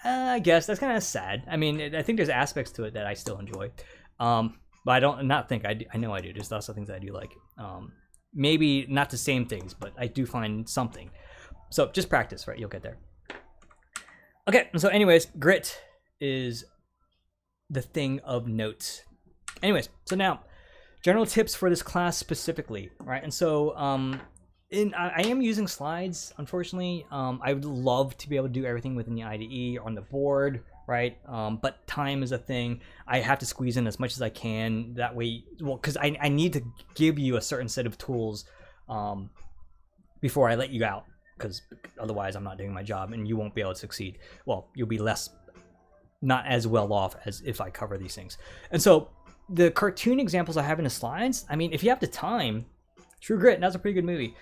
I guess that's kind of sad. I mean, I think there's aspects to it that I still enjoy, but I know I do. There's lots of things I do like. Maybe not the same things, but I do find something. So just practice, right? You'll get there. Okay, so anyways, grit is the thing of note. Anyways, so now, general tips for this class specifically, right? And so I am using slides, unfortunately. I would love to be able to do everything within the IDE on the board, right? But time is a thing. I have to squeeze in as much as I can. That way, because I need to give you a certain set of tools before I let you out. Because otherwise I'm not doing my job and you won't be able to succeed. Well, you'll be not as well off as if I cover these things. And so the cartoon examples I have in the slides, I mean, if you have the time, True Grit, that's a pretty good movie.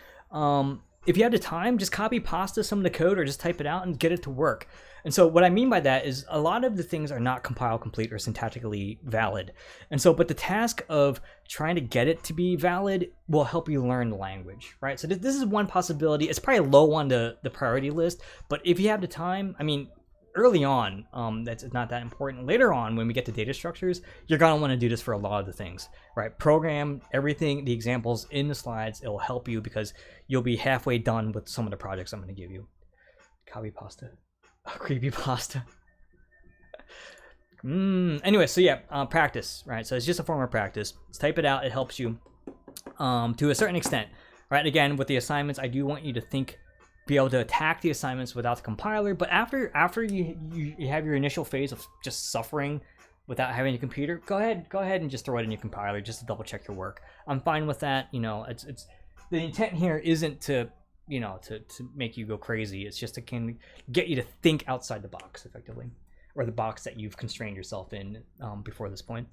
If you have the time, just copy pasta some of the code or just type it out and get it to work. And so what I mean by that is a lot of the things are not compile complete or syntactically valid. And so, but the task of trying to get it to be valid will help you learn the language, right? So this is one possibility. It's probably low on the priority list, but if you have the time, I mean, early on, that's not that important. Later on, when we get to data structures, you're gonna want to do this for a lot of the things, right? Program everything, the examples in the slides. It will help you because you'll be halfway done with some of the projects I'm going to give you. Copy pasta, creepy pasta. Anyway, so yeah, practice, right? So it's just a form of practice. Let's type it out. It helps you to a certain extent, right? Again, with the assignments, I do want you to be able to attack the assignments without the compiler, but after you have your initial phase of just suffering without having a computer, go ahead and just throw it in your compiler just to double check your work. I'm fine with that. You know, it's the intent here isn't to, you know, to make you go crazy. It's just to kind of get you to think outside the box effectively, or the box that you've constrained yourself in before this point.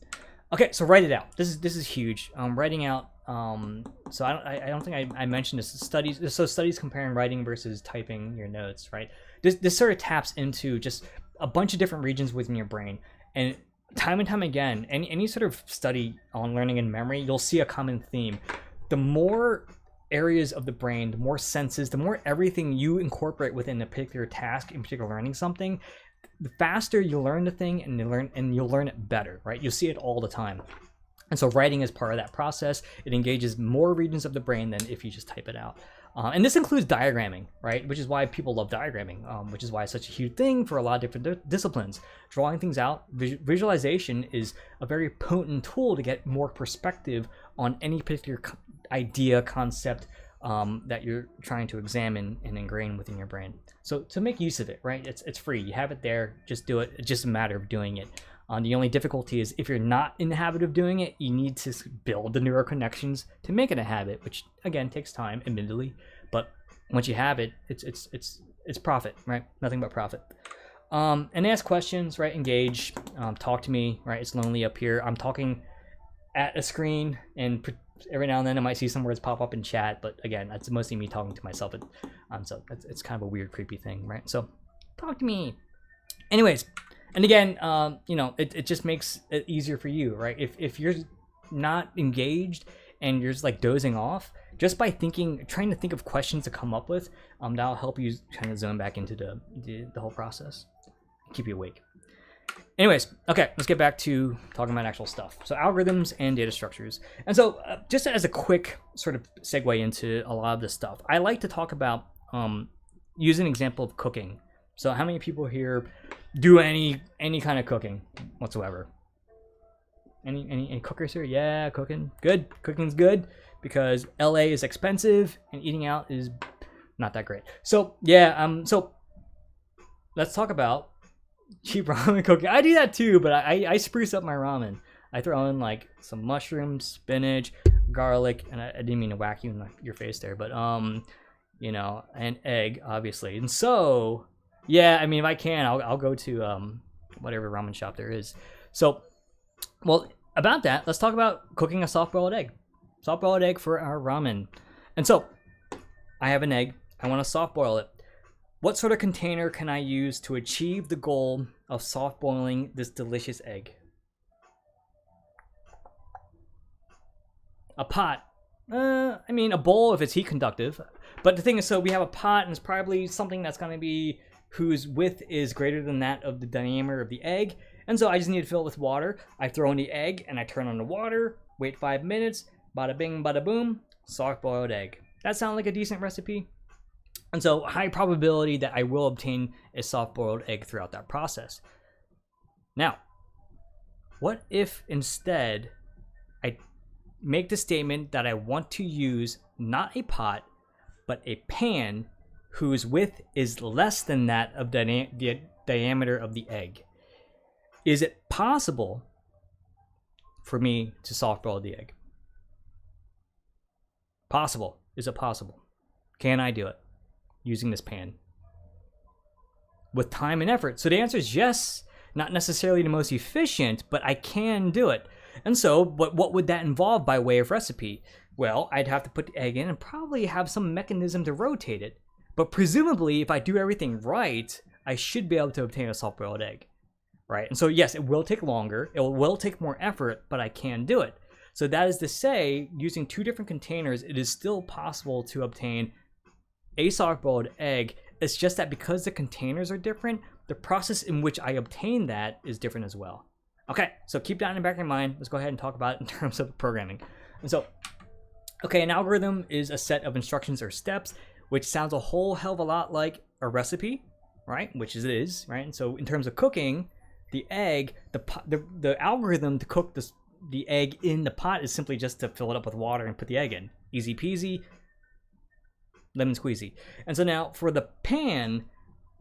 Okay, so write it out. This is huge. Writing out. So I don't think I mentioned this. Studies. So studies comparing writing versus typing your notes. Right. This sort of taps into just a bunch of different regions within your brain, and time again, any sort of study on learning and memory, you'll see a common theme. The more areas of the brain, the more senses, the more everything you incorporate within a particular task, in particular learning something, the faster you learn the thing, and you'll learn it better, right? You'll see it all the time. And so writing is part of that process. It engages more regions of the brain than if you just type it out. And this includes diagramming, right? Which is why people love diagramming, which is why it's such a huge thing for a lot of different disciplines. Drawing things out, visualization is a very potent tool to get more perspective on any particular idea, concept that you're trying to examine and ingrain within your brain. So to make use of it, right? It's free. You have it there. Just do it. It's just a matter of doing it. The only difficulty is if you're not in the habit of doing it, you need to build the neural connections to make it a habit, which again takes time, admittedly. But once you have it, it's profit, right? Nothing but profit. And ask questions, right? Engage. Talk to me, right? It's lonely up here. I'm talking at a screen, and every now and then I might see some words pop up in chat, but again, that's mostly me talking to myself. So it's kind of a weird, creepy thing, right? So talk to me. Anyways. And again, you know, it just makes it easier for you, right? If you're not engaged and you're just like dozing off, just by trying to think of questions to come up with, that'll help you kind of zone back into the whole process, keep you awake. Anyways, okay, let's get back to talking about actual stuff. So algorithms and data structures. And so just as a quick sort of segue into a lot of this stuff, I like to talk about, use an example of cooking. So how many people here do any kind of cooking whatsoever? Any cookers here? Yeah, cooking. Good. Cooking's good because LA is expensive and eating out is not that great. So yeah, so let's talk about cheap ramen cooking. I do that too, but I spruce up my ramen. I throw in like some mushrooms, spinach, garlic, and I didn't mean to whack you in your face there, but you know, an egg, obviously. And so yeah, I mean, if I can, I'll go to whatever ramen shop there is. So, well, about that, let's talk about cooking a soft-boiled egg. Soft-boiled egg for our ramen. And so, I have an egg. I want to soft-boil it. What sort of container can I use to achieve the goal of soft-boiling this delicious egg? A pot. I mean, a bowl if it's heat conductive. But the thing is, so we have a pot, and it's probably something that's going to be whose width is greater than that of the diameter of the egg. And so I just need to fill it with water. I throw in the egg and I turn on the water, wait 5 minutes, bada bing, bada boom, soft boiled egg. That sound like a decent recipe? And so high probability that I will obtain a soft boiled egg throughout that process. Now, what if instead I make the statement that I want to use not a pot, but a pan whose width is less than that of the diameter of the egg? Is it possible for me to soft boil the egg? Possible. Is it possible? Can I do it using this pan? With time and effort. So the answer is yes. Not necessarily the most efficient, but I can do it. And so, but what would that involve by way of recipe? Well, I'd have to put the egg in and probably have some mechanism to rotate it. But presumably, if I do everything right, I should be able to obtain a soft-boiled egg, right? And so, yes, it will take longer. It will take more effort, but I can do it. So that is to say, using two different containers, it is still possible to obtain a soft-boiled egg. It's just that because the containers are different, the process in which I obtain that is different as well. Okay, so keep that in the back of your mind. Let's go ahead and talk about it in terms of programming. And so, okay, an algorithm is a set of instructions or steps which sounds a whole hell of a lot like a recipe, right? Which it is, right? And so in terms of cooking, the egg, the algorithm to cook the egg in the pot is simply just to fill it up with water and put the egg in. Easy peasy, lemon squeezy. And so now for the pan,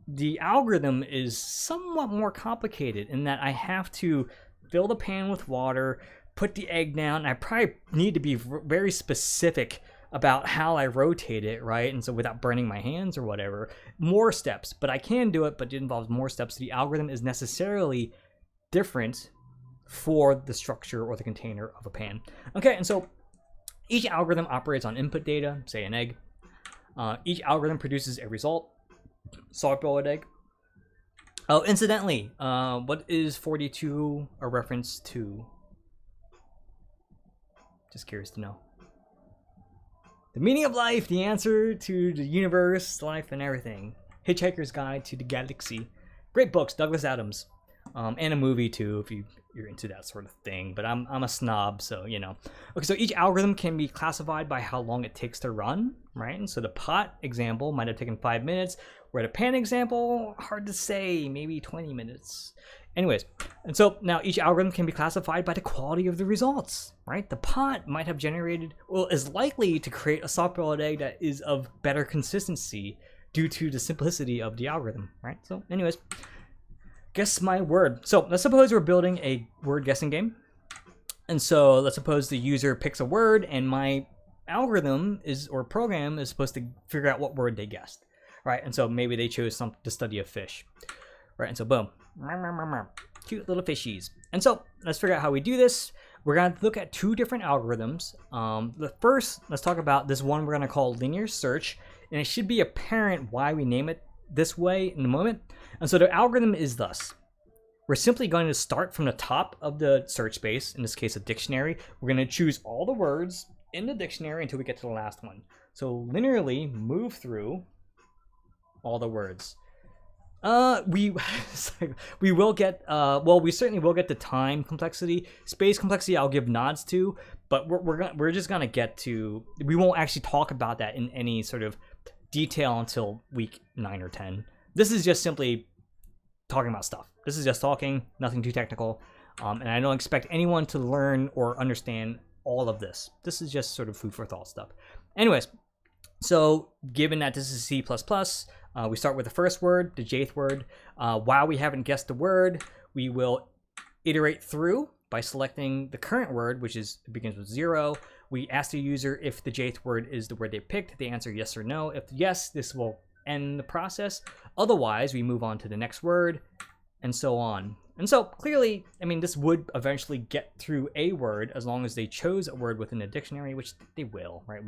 the algorithm is somewhat more complicated in that I have to fill the pan with water, put the egg down. I probably need to be very specific about how I rotate it, right? And so without burning my hands or whatever, more steps, but I can do it, but it involves more steps. The algorithm is necessarily different for the structure or the container of a pan. Okay, and so each algorithm operates on input data, say an egg. Each algorithm produces a result, soft-boiled egg. Oh, incidentally, what is 42 a reference to? Just curious to know. The meaning of life, the answer to the universe, life, and everything. Hitchhiker's Guide to the Galaxy. Great books, Douglas Adams. And a movie too, if you're into that sort of thing. But I'm a snob, so you know. Okay, so each algorithm can be classified by how long it takes to run, right? And so the pot example might have taken 5 minutes, where the pan example, hard to say, maybe 20 minutes. Anyways, and so now each algorithm can be classified by the quality of the results, right? The pot might have generated, well, is likely to create a soft-boiled egg that is of better consistency due to the simplicity of the algorithm, right? So anyways, guess my word. So let's suppose we're building a word guessing game. And so let's suppose the user picks a word and my algorithm is, or program is supposed to figure out what word they guessed, right? And so maybe they chose to study a fish, right? And so boom. Cute little fishies. And so let's figure out how we do this. We're going to look at two different algorithms. The first, let's talk about this one we're going to call linear search. And it should be apparent why we name it this way in a moment. And so the algorithm is thus. We're simply going to start from the top of the search space, in this case a dictionary. We're going to choose all the words in the dictionary until we get to the last one. So linearly move through all the words. We will get we certainly will get the time complexity. Space complexity I'll give nods to, but we're just gonna get to, we won't actually talk about that in any sort of detail until week 9 or 10. This is just simply talking about stuff. This is just talking, nothing too technical, and I don't expect anyone to learn or understand all of this. This is just sort of food for thought stuff. Anyways, so given that this is C++, we start with the first word, the jth word. While we haven't guessed the word, we will iterate through by selecting the current word, which begins with 0. We ask the user if the jth word is the word they picked. They answer yes or no. If yes, this will end the process. Otherwise, we move on to the next word, and so on. And so clearly, I mean, this would eventually get through a word as long as they chose a word within a dictionary, which they will, right?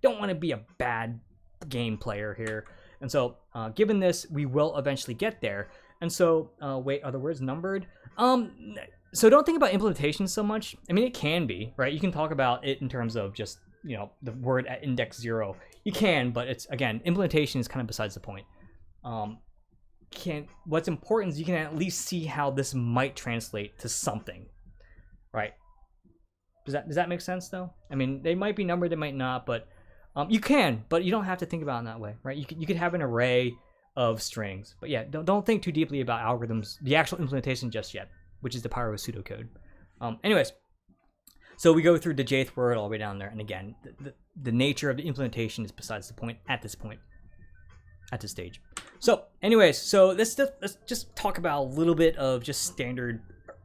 Don't want to be a bad game player here. And so given this, we will eventually get there. And so, wait, are the words numbered? So don't think about implementation so much. I mean, it can be, right? You can talk about it in terms of just, you know, the word at index 0. You can, but it's, again, implementation is kind of besides the point. What's important is you can at least see how this might translate to something, right? Does that make sense, though? I mean, they might be numbered, they might not, but you can, but you don't have to think about it in that way, right? You could have an array of strings, but yeah, don't think too deeply about algorithms, the actual implementation just yet, which is the power of pseudocode. Anyways, so we go through the jth word all the way down there, and again, the nature of the implementation is besides the point at this point, at this stage. So, anyways, so let's just talk about a little bit of just standard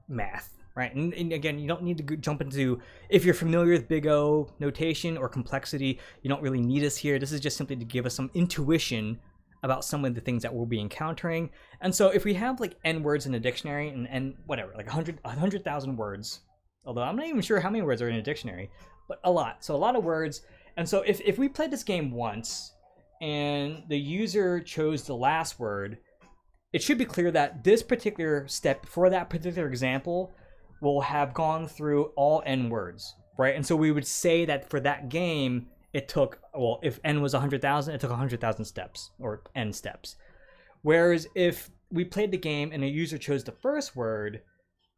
math. Right, and again, you don't need to jump into, if you're familiar with Big O notation or complexity, you don't really need us here. This is just simply to give us some intuition about some of the things that we'll be encountering. And so if we have like n words in a dictionary and whatever, like 100,000 words, although I'm not even sure how many words are in a dictionary, but a lot. So a lot of words. And so if we played this game once and the user chose the last word, it should be clear that this particular step for that particular example will have gone through all n words, right? And so we would say that for that game, it took, well, if n was 100,000, it took 100,000 steps, or n steps. Whereas if we played the game and a user chose the first word,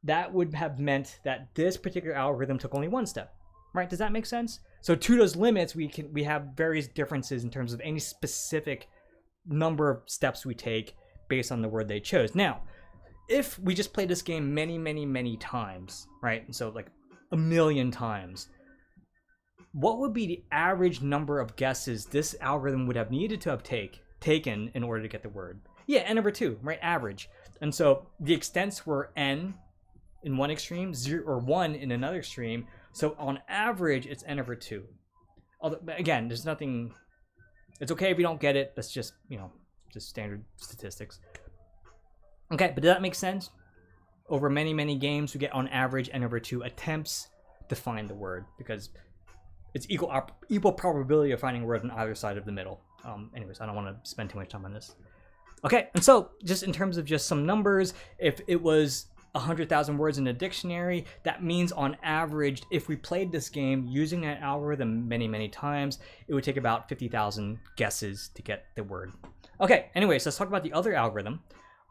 that would have meant that this particular algorithm took only one step, right? Does that make sense? So to those limits, we have various differences in terms of any specific number of steps we take based on the word they chose. Now, if we just play this game many times, right? And so like 1,000,000 times, what would be the average number of guesses this algorithm would have needed to have taken in order to get the word? Yeah, n over 2, right? Average. And so the extents were n in one extreme, 0 or 1 in another extreme. So on average, it's n over 2. Although, again, there's nothing. It's okay if you don't get it. That's just, just standard statistics. Okay, but does that make sense? Over many, many games, we get on average n over 2 attempts to find the word, because it's equal probability of finding a word on either side of the middle. Anyways, I don't want to spend too much time on this. Okay, and so just in terms of just some numbers, if it was 100,000 words in a dictionary, that means on average, if we played this game using that algorithm many, many times, it would take about 50,000 guesses to get the word. Okay, anyways, let's talk about the other algorithm.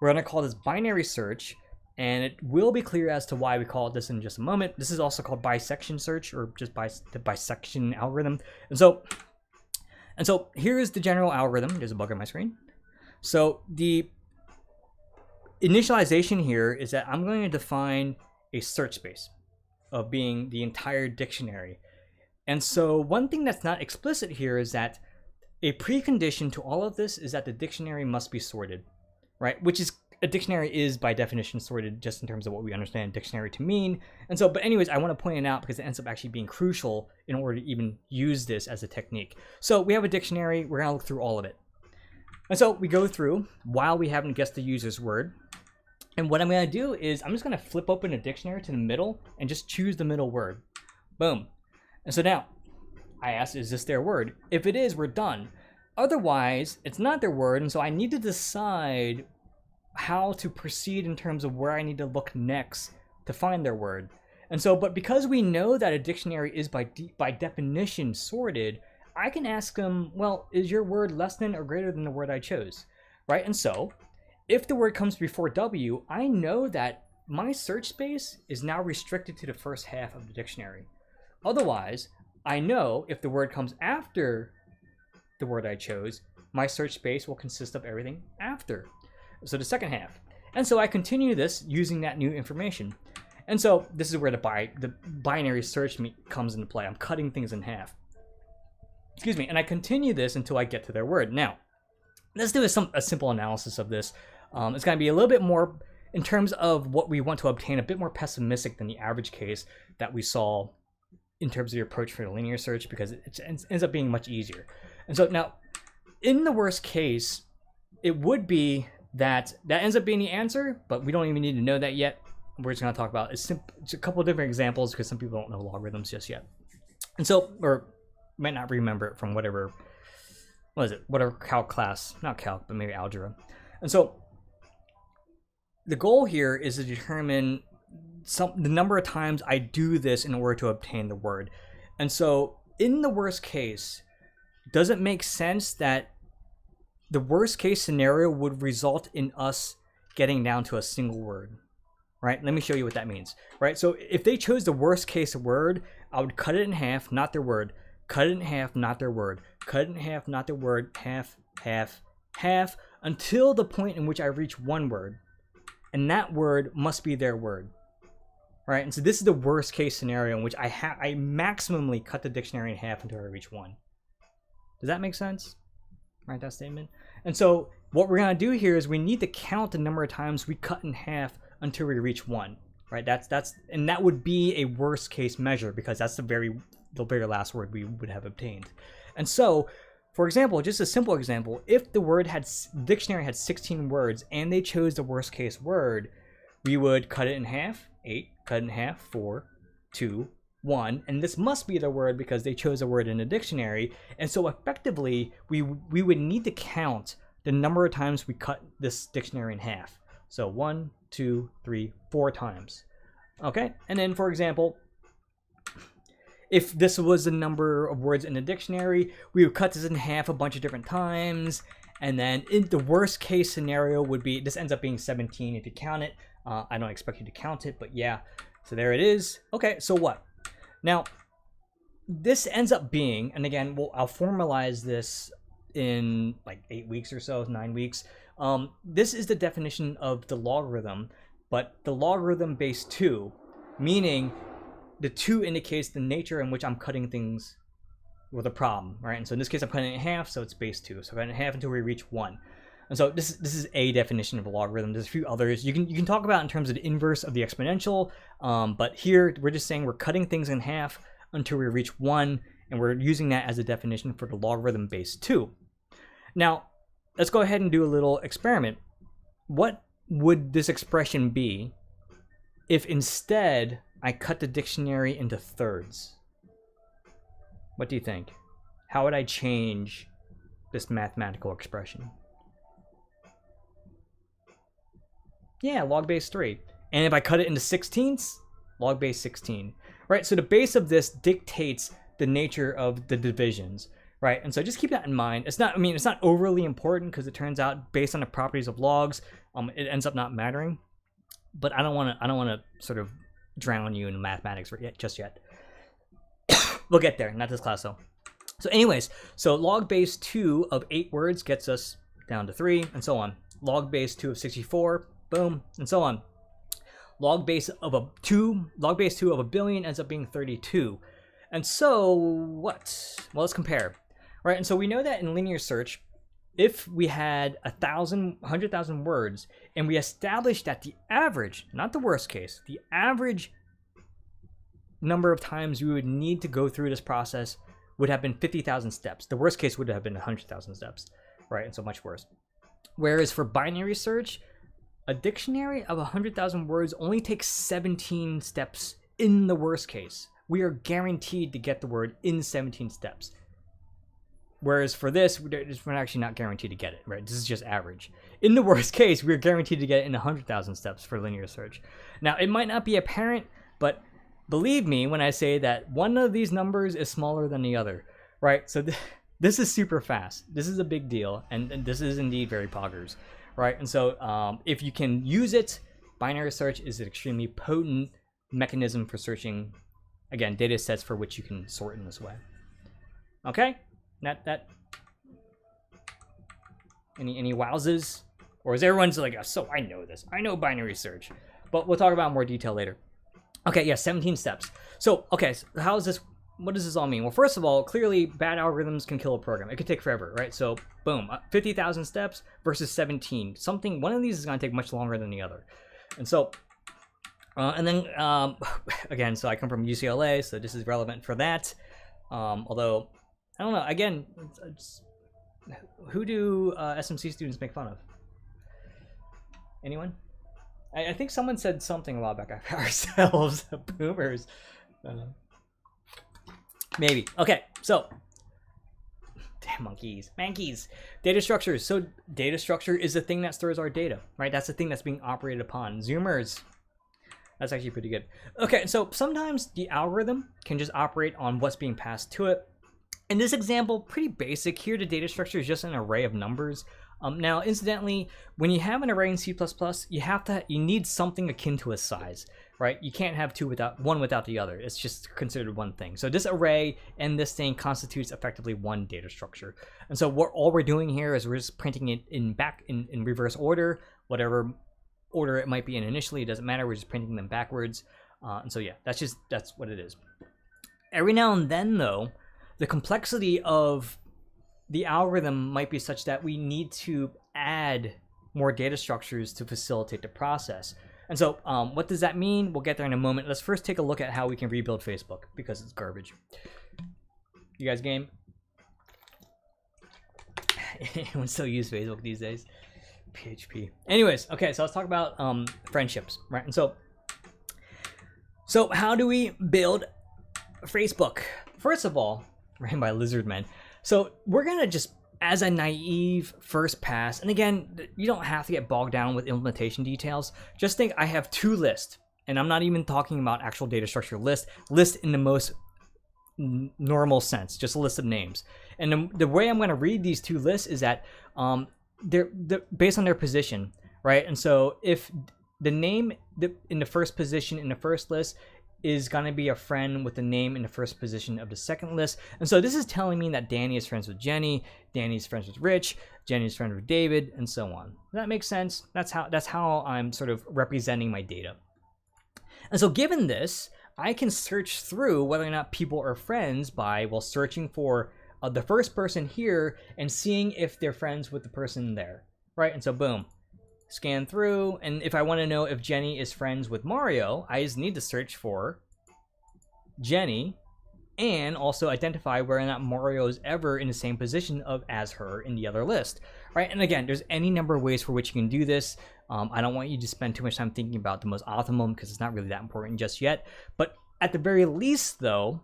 We're going to call this binary search, and it will be clear as to why we call it this in just a moment. This is also called bisection search, or just the bisection algorithm. And so here is the general algorithm. There's a bug on my screen. So the initialization here is that I'm going to define a search space of being the entire dictionary. And so one thing that's not explicit here is that a precondition to all of this is that the dictionary must be sorted, right? Which is, a dictionary is by definition sorted just in terms of what we understand dictionary to mean. And so, but anyways, I want to point it out because it ends up actually being crucial in order to even use this as a technique. So we have a dictionary, we're going to look through all of it. And so we go through while we haven't guessed the user's word. And what I'm going to do is I'm just going to flip open a dictionary to the middle and just choose the middle word. Boom. And so now I ask, is this their word? If it is, we're done. Otherwise, it's not their word. And so I need to decide how to proceed in terms of where I need to look next to find their word. And so, but because we know that a dictionary is by definition sorted, I can ask them, well, is your word less than or greater than the word I chose, right? And so if the word comes before W, I know that my search space is now restricted to the first half of the dictionary. Otherwise, I know if the word comes after the word I chose, my search space will consist of everything after. So the second half. And so I continue this using that new information. And so this is where the binary search comes into play. I'm cutting things in half. Excuse me. And I continue this until I get to their word. Now, let's do a simple analysis of this. It's going to be a little bit more, in terms of what we want to obtain, a bit more pessimistic than the average case that we saw in terms of the approach for the linear search, because it ends up being much easier. And so now, in the worst case, it would be that ends up being the answer, but we don't even need to know that yet. We're just going to talk about it's a couple of different examples because some people don't know logarithms just yet. And so, or might not remember it from whatever calc class, not calc, but maybe algebra. And so the goal here is to determine the number of times I do this in order to obtain the word. And so in the worst case, does it make sense that the worst case scenario would result in us getting down to a single word, right? Let me show you what that means, right? So if they chose the worst case word, I would cut it in half, not their word, cut it in half, not their word, cut it in half, not their word, half, half, half, until the point in which I reach one word. And that word must be their word, right? And so this is the worst case scenario in which I maximally cut the dictionary in half until I reach one. Does that make sense? Right, that statement? And so what we're going to do here is we need to count the number of times we cut in half until we reach one, right? And that would be a worst case measure because that's the very last word we would have obtained. And so, for example, just a simple example, if the dictionary had 16 words and they chose the worst case word, we would cut it in half, 8, cut it in half, 4, 2, 1, and this must be the word because they chose a word in a dictionary. And so effectively, we would need to count the number of times we cut this dictionary in half. So 1, 2, 3, 4 times. Okay, and then for example, if this was the number of words in the dictionary, we would cut this in half a bunch of different times. And then in the worst case scenario would be, this ends up being 17 if you count it. I don't expect you to count it, but yeah. So there it is. Okay, so what? Now, this ends up being, and again, I'll formalize this in like 8 weeks or so, 9 weeks. This is the definition of the logarithm, but the logarithm base 2, meaning the 2 indicates the nature in which I'm cutting things with a problem, right? And so in this case, I'm cutting it in half, so it's base 2. So I'm cutting it in half until we reach 1. And so this is a definition of a logarithm. There's a few others you can talk about in terms of the inverse of the exponential, but here we're just saying we're cutting things in half until we reach 1, and we're using that as a definition for the logarithm base 2. Now, let's go ahead and do a little experiment. What would this expression be if instead I cut the dictionary into thirds? What do you think? How would I change this mathematical expression? Yeah, log base 3. And if I cut it into 16ths, log base 16. Right, so the base of this dictates the nature of the divisions. Right, and so just keep that in mind. It's not overly important because it turns out based on the properties of logs, it ends up not mattering. But I don't want to sort of drown you in mathematics just yet. We'll get there, not this class though. So anyways, so log base 2 of 8 words gets us down to 3, and so on. Log base 2 of 64, boom, and so on. Log base 2 of a billion ends up being 32. And so what? Well, let's compare. Right, and so we know that in linear search, if we had 100,000 words, and we established that the average, not the worst case, the average number of times we would need to go through this process would have been 50,000 steps. The worst case would have been 100,000 steps, right? And so much worse. Whereas for binary search, a dictionary of 100,000 words only takes 17 steps in the worst case. We are guaranteed to get the word in 17 steps. Whereas for this, we're actually not guaranteed to get it, right? This is just average. In the worst case, we're guaranteed to get it in 100,000 steps for linear search. Now, it might not be apparent, but believe me when I say that one of these numbers is smaller than the other, right? So this is super fast. This is a big deal, and this is indeed very poggers, right? And so if you can use it, binary search is an extremely potent mechanism for searching, again, data sets for which you can sort in this way. Okay? Any wowzes? Or is everyone's like, oh, so I know this. I know binary search. But we'll talk about more detail later. Okay, yeah, 17 steps. So, okay, so how is this, what does this all mean? Well, first of all, clearly bad algorithms can kill a program. It could take forever, right? So, boom, 50,000 steps versus 17. One of these is going to take much longer than the other. And so, again, so I come from UCLA, so this is relevant for that. Although, I don't know, again, who do SMC students make fun of? Anyone? I think someone said something a while back after ourselves, boomers. Maybe. Okay, so, damn monkeys. Data structures. So data structure is the thing that stores our data, right? That's the thing that's being operated upon. Zoomers. That's actually pretty good. Okay, so sometimes the algorithm can just operate on what's being passed to it. In this example, pretty basic. Here, the data structure is just an array of numbers. Now, incidentally, when you have an array in C++, you need something akin to a size, right? You can't have one without the other. It's just considered one thing. So this array and this thing constitutes effectively one data structure. And so all we're doing here is we're just printing it in reverse order, whatever order it might be in initially. It doesn't matter. We're just printing them backwards. And so yeah, that's what it is. Every now and then, though, the complexity of the algorithm might be such that we need to add more data structures to facilitate the process. And so what does that mean? We'll get there in a moment. Let's first take a look at how we can rebuild Facebook, because it's garbage. You guys game? Anyone still use Facebook these days? PHP. Anyways, okay, so let's talk about friendships, right? And so how do we build Facebook? First of all, ran by Lizardmen. So we're gonna just, as a naive first pass, and again, you don't have to get bogged down with implementation details. Just think I have two lists, and I'm not even talking about actual data structure list in the most normal sense, just a list of names. And the way I'm gonna read these two lists is that they're based on their position, right? And so if the name in the first position in the first list is going to be a friend with the name in the first position of the second list. And so this is telling me that Danny is friends with Jenny, Danny's friends with Rich, Jenny's friends with David, and so on. Does that make sense? That's how I'm sort of representing my data. And so given this, I can search through whether or not people are friends by, well, searching for the first person here and seeing if they're friends with the person there, right? And so boom, scan through. And if I want to know if Jenny is friends with Mario, I just need to search for Jenny and also identify whether or not Mario is ever in the same position as her in the other list, right? And again, there's any number of ways for which you can do this. I don't want you to spend too much time thinking about the most optimum because it's not really that important just yet. But at the very least, though,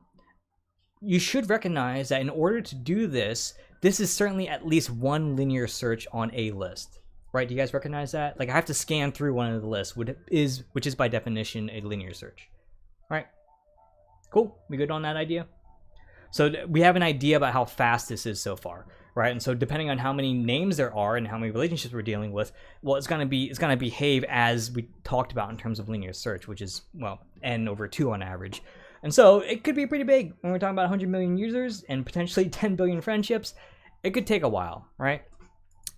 you should recognize that in order to do this, this is certainly at least one linear search on a list, right? Do you guys recognize that? Like I have to scan through one of the lists, which is by definition a linear search, all right? Cool, we good on that idea? So we have an idea about how fast this is so far, right? And so depending on how many names there are and how many relationships we're dealing with, well, it's gonna behave as we talked about in terms of linear search, which is, well, n over 2 on average. And so it could be pretty big when we're talking about 100 million users and potentially 10 billion friendships. It could take a while, right?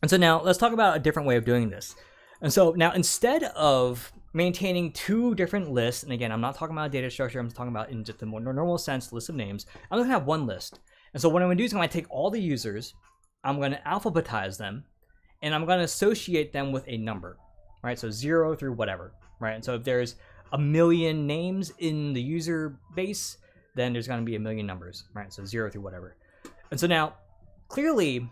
And so now let's talk about a different way of doing this. And so now instead of maintaining 2 different lists, and again, I'm not talking about a data structure, I'm talking about in just the more normal sense, list of names, I'm gonna have one list. And so what I'm gonna do is I'm gonna take all the users, I'm gonna alphabetize them, and I'm gonna associate them with a number, right? So 0 through whatever, right? And so if there's a million names in the user base, then there's gonna be a million numbers, right? So 0 through whatever. And so now, clearly,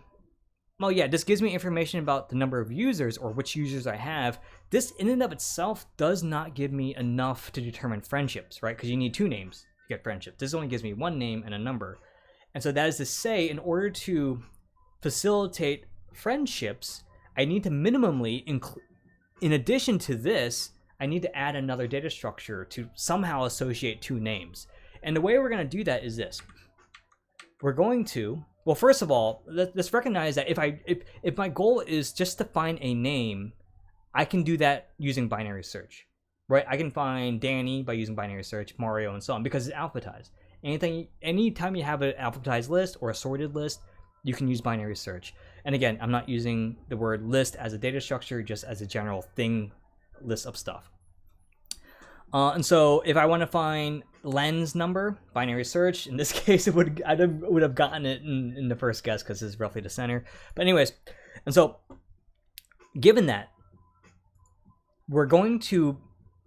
well, yeah, this gives me information about the number of users or which users I have. This in and of itself does not give me enough to determine friendships, right? Because you need 2 names to get friendships. This only gives me 1 name and a number. And so that is to say, in order to facilitate friendships, I need to minimally, in addition to this, I need to add another data structure to somehow associate 2 names. And the way we're going to do that is this. We're going to, well, first of all, let's recognize that if my goal is just to find a name, I can do that using binary search, right? I can find Danny by using binary search, Mario, and so on, because it's alphabetized. Anytime you have an alphabetized list or a sorted list, you can use binary search. And again, I'm not using the word list as a data structure, just as a general thing list of stuff. And so if I want to find lens number, binary search, in this case, I would have gotten it in the first guess because it's roughly the center. But anyways, and so given that, we're going to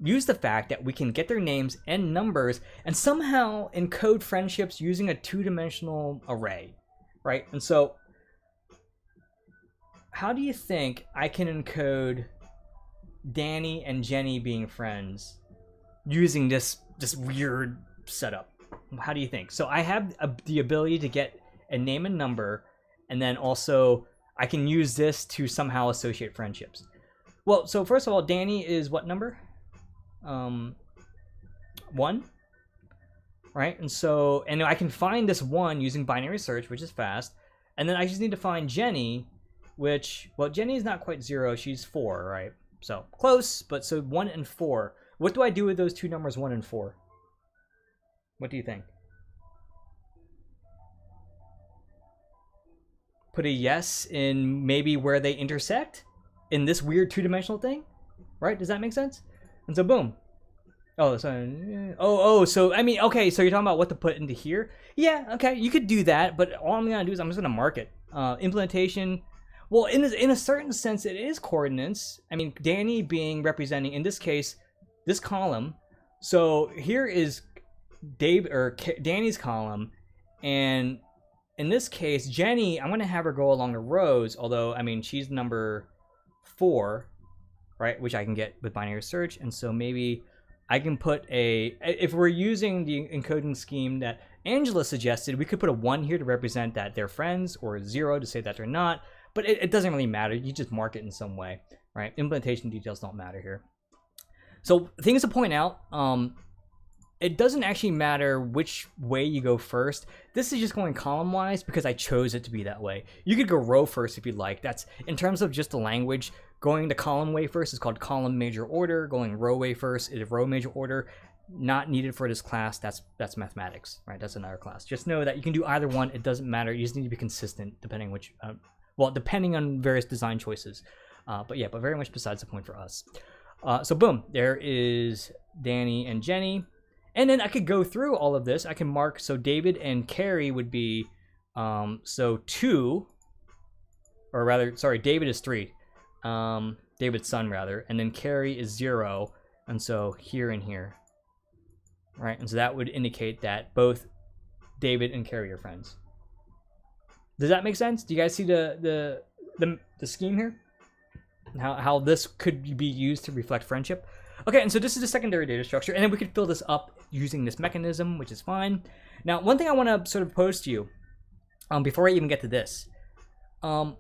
use the fact that we can get their names and numbers and somehow encode friendships using a 2-dimensional array, right? And so how do you think I can encode Danny and Jenny being friends using this weird setup? How do you think? So I have the ability to get a name and number, and then also I can use this to somehow associate friendships. Well, so first of all, Danny is what number? 1, right? And so, and I can find this 1 using binary search, which is fast. And then I just need to find Jenny, which, well, Jenny is not quite 0, she's 4, right? So close, but so 1 and 4. What do I do with those 2 numbers, 1 and 4? What do you think? Put a yes in maybe where they intersect in this weird 2-dimensional thing, right? Does that make sense? And so boom. Oh, so I mean, okay, so you're talking about what to put into here? Yeah, okay, you could do that, but all I'm gonna do is I'm just gonna mark it. Implementation. Well, in a certain sense, it is coordinates. I mean, Danny being representing, in this case, this column. So here is Danny's column, and in this case, Jenny, I'm gonna have her go along the rows. Although, I mean, she's number 4, right? Which I can get with binary search, and so maybe I can put if we're using the encoding scheme that Angela suggested, we could put a 1 here to represent that they're friends, or 0 to say that they're not. But it doesn't really matter. You just mark it in some way, right? Implementation details don't matter here. So things to point out, it doesn't actually matter which way you go first. This is just going column-wise because I chose it to be that way. You could go row first if you'd like. That's, in terms of just the language, going the column way first is called column major order. Going row way first is row major order. Not needed for this class. That's mathematics, right? That's another class. Just know that you can do either one. It doesn't matter. You just need to be consistent depending which... well, depending on various design choices. But yeah, but very much besides the point for us. So boom, there is Danny and Jenny. And then I could go through all of this. I can mark, so David and Carrie would be, so 2, or rather, sorry, David is 3. David's son rather, and then Carrie is 0, and so here and here, right? And so that would indicate that both David and Carrie are friends. Does that make sense? Do you guys see the scheme here? How this could be used to reflect friendship? Okay, and so this is the secondary data structure, and then we could fill this up using this mechanism, which is fine. Now, one thing I want to sort of pose to you, before I even get to this, now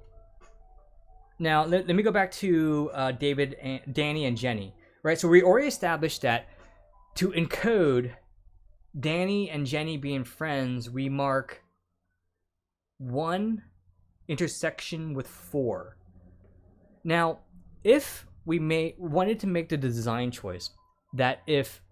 let me go back to Danny, and Jenny, right? So we already established that to encode Danny and Jenny being friends, we mark 1 intersection with 4. Now, if we wanted to make the design choice that if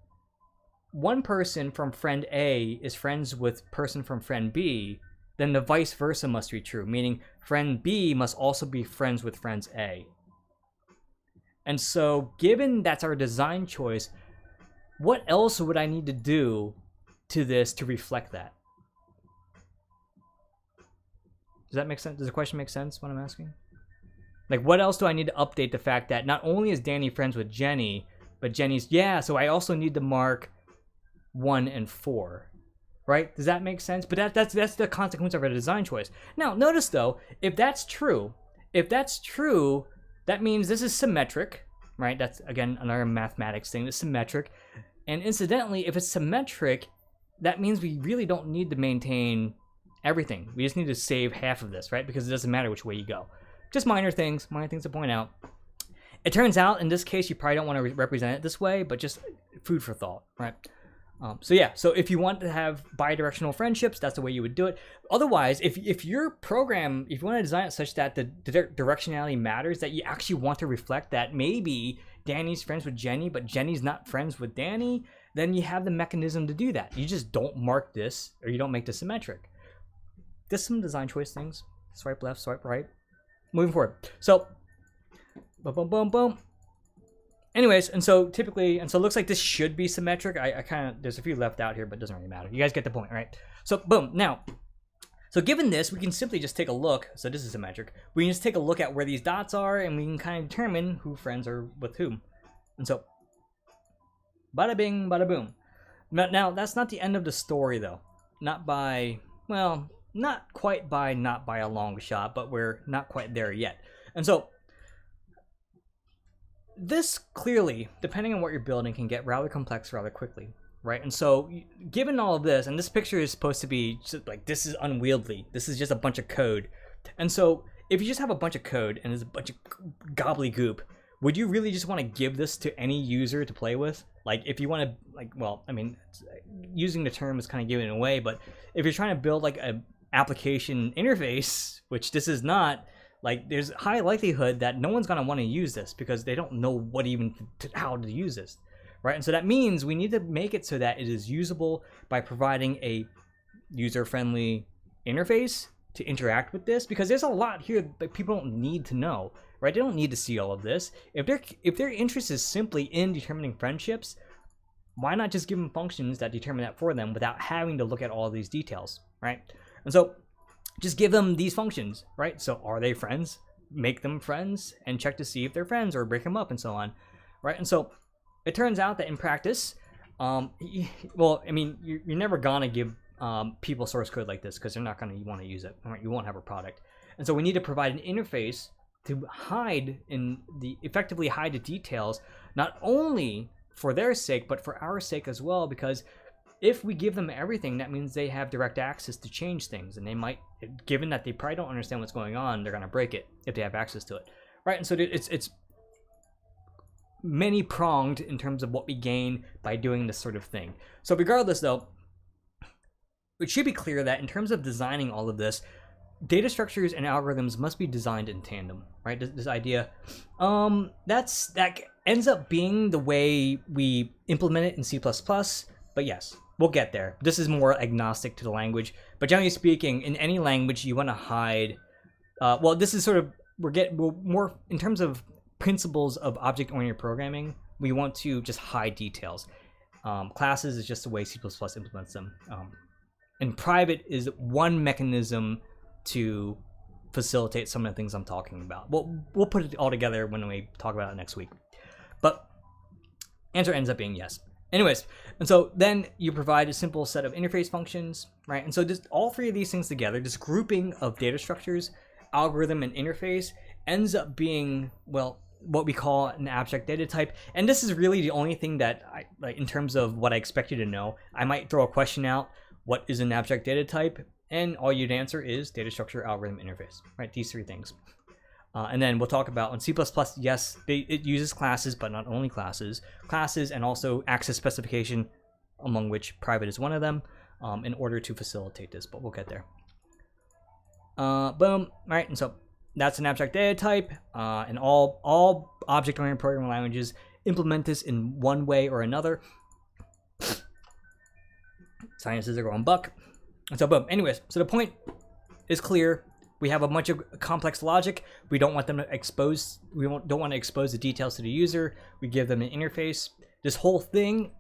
one person from friend A is friends with person from friend B, then the vice versa must be true, meaning friend B must also be friends with friends A. And so, given that's our design choice, what else would I need to do to this to reflect that? Does that make sense? Does the question make sense, what I'm asking? Like, what else do I need to update the fact that not only is Danny friends with Jenny, but Jenny's, so I also need to mark 1 and 4, right? Does that make sense? But that's the consequence of our design choice. Now, notice though, if that's true, that means this is symmetric, right? That's, again, another mathematics thing, that's symmetric. And incidentally, if it's symmetric, that means we really don't need to maintain everything. We just need to save half of this, right? Because it doesn't matter which way you go. Just minor things to point out. It turns out, in this case, you probably don't want to represent it this way, but just food for thought, right? So if you want to have bidirectional friendships, that's the way you would do it. Otherwise, if your program, if you want to design it such that the directionality matters, that you actually want to reflect that maybe Danny's friends with Jenny, but Jenny's not friends with Danny, then you have the mechanism to do that. You just don't mark this, or you don't make this symmetric. There's some design choice things. Swipe left, swipe right. Moving forward. So, boom, boom, boom, boom. Anyways, and so typically, it looks like this should be symmetric. I kind of, there's a few left out here, but it doesn't really matter. You guys get the point, right? So, boom. Now, so given this, we can simply just take a look. So this is symmetric. We can just take a look at where these dots are, and we can kind of determine who friends are with whom. And so, bada bing, bada boom. Now, that's not the end of the story, though. Not by, well, not quite by, not by a long shot, but we're not quite there yet. And so, this clearly, depending on what you're building, can get rather complex rather quickly, right? And so, given all of this, and this picture is supposed to be just like, this is unwieldy. This is just a bunch of code. And so, if you just have a bunch of code and there's a bunch of gobbledygook, would you really just want to give this to any user to play with? Like, if you want to, like, well, I mean, using the term is kind of giving it away, but if you're trying to build like a application interface, which this is not, like, there's high likelihood that no one's going to want to use this because they don't know how to use this, right? And so that means we need to make it so that it is usable by providing a user-friendly interface to interact with this, because there's a lot here that people don't need to know, right? They don't need to see all of this. If their interest is simply in determining friendships, why not just give them functions that determine that for them without having to look at all these details, right? And so just give them these functions, right? So are they friends? Make them friends and check to see if they're friends, or break them up and so on, right? And so it turns out that in practice, well, I mean, you're never gonna give people source code like this because they're not gonna want to use it, right? You won't have a product. And so we need to provide an interface to effectively hide the details, not only for their sake, but for our sake as well, because if we give them everything, that means they have direct access to change things, and they might, given that they probably don't understand what's going on, they're going to break it if they have access to it, right? And so it's many-pronged in terms of what we gain by doing this sort of thing. So regardless, though, it should be clear that in terms of designing all of this, data structures and algorithms must be designed in tandem, right? This idea, that ends up being the way we implement it in C++, but yes, we'll get there. This is more agnostic to the language, but generally speaking, in any language, you want to hide. Well, this is sort of we're more in terms of principles of object-oriented programming. We want to just hide details. Classes is just the way C++ implements them, and private is one mechanism to facilitate some of the things I'm talking about. We'll put it all together when we talk about it next week. But answer ends up being yes. Anyways, and so then you provide a simple set of interface functions, right? And so just all three of these things together, this grouping of data structures, algorithm, and interface ends up being, well, what we call an abstract data type. And this is really the only thing that I like in terms of what I expect you to know. I might throw a question out, what is an abstract data type? And all you'd answer is data structure, algorithm, interface, right? These three things. And then we'll talk about on C++, yes, it uses classes, but not only classes. Classes and also access specification, among which private is one of them, in order to facilitate this, but we'll get there. Boom, right? And so that's an abstract data type, and all object-oriented programming languages implement this in one way or another. Sciences are going buck. And so boom, anyways, so the point is clear. We have a bunch of complex logic. We don't want them to expose. Don't want to expose the details to the user. We give them an interface. This whole thing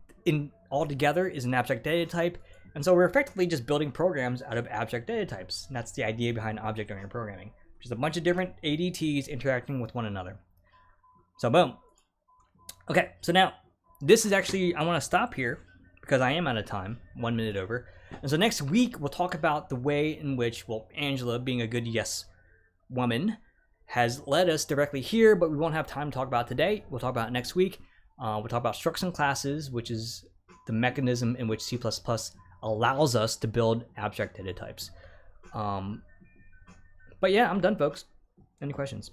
all together is an abstract data type, and so we're effectively just building programs out of abstract data types. And that's the idea behind object-oriented programming, which is a bunch of different ADTs interacting with one another. So boom. Okay, so now this is actually, I want to stop here because I am out of time, 1 minute over. And so next week, we'll talk about the way in which, well, Angela, being a good yes woman, has led us directly here, but we won't have time to talk about it today. We'll talk about it next week. We'll talk about structs and classes, which is the mechanism in which C++ allows us to build abstract data types. But yeah, I'm done, folks. Any questions?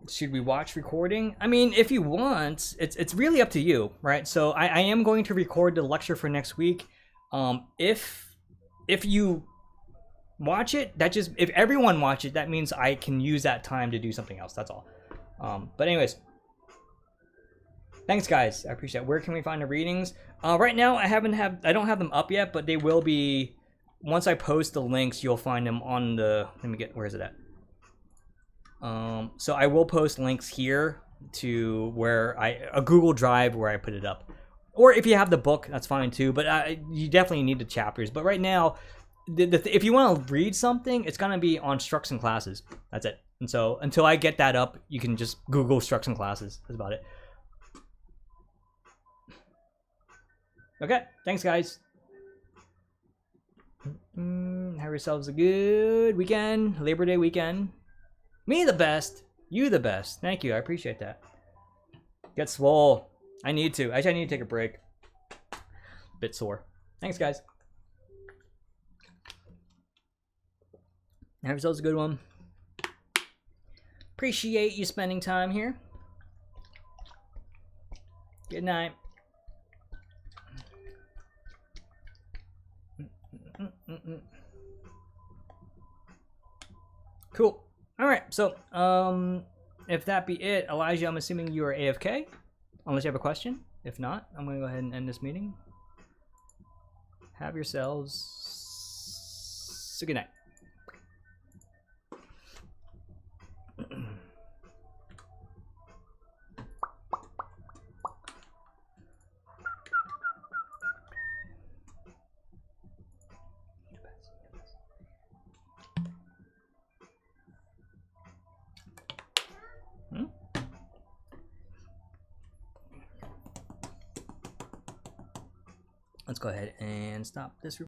Should we watch recording? I mean, if you want, it's really up to you, right? So I am going to record the lecture for next week. If you watch it, if everyone watch it, that means I can use that time to do something else. That's all. But anyways, thanks guys. I appreciate it. Where can we find the readings? Right now I don't have them up yet, but they will be once I post the links. You'll find them on the. Where is it at? So I will post links here to where a Google Drive where I put it up, or if you have the book, that's fine too. But you definitely need the chapters. But right now, if you want to read something, it's gonna be on structs and classes. That's it. And so until I get that up, you can just Google structs and classes. That's about it. Okay, thanks guys. Have yourselves a good weekend, Labor Day weekend. Me the best, you the best. Thank you, I appreciate that. Get swole. I need to. Actually, I need to take a break. Bit sore. Thanks, guys. Have yourselves a good one. Appreciate you spending time here. Good night. Cool. All right, so if that be it, Elijah, I'm assuming you are AFK, unless you have a question. If not, I'm going to go ahead and end this meeting. Have yourselves a good night. Let's go ahead and stop this.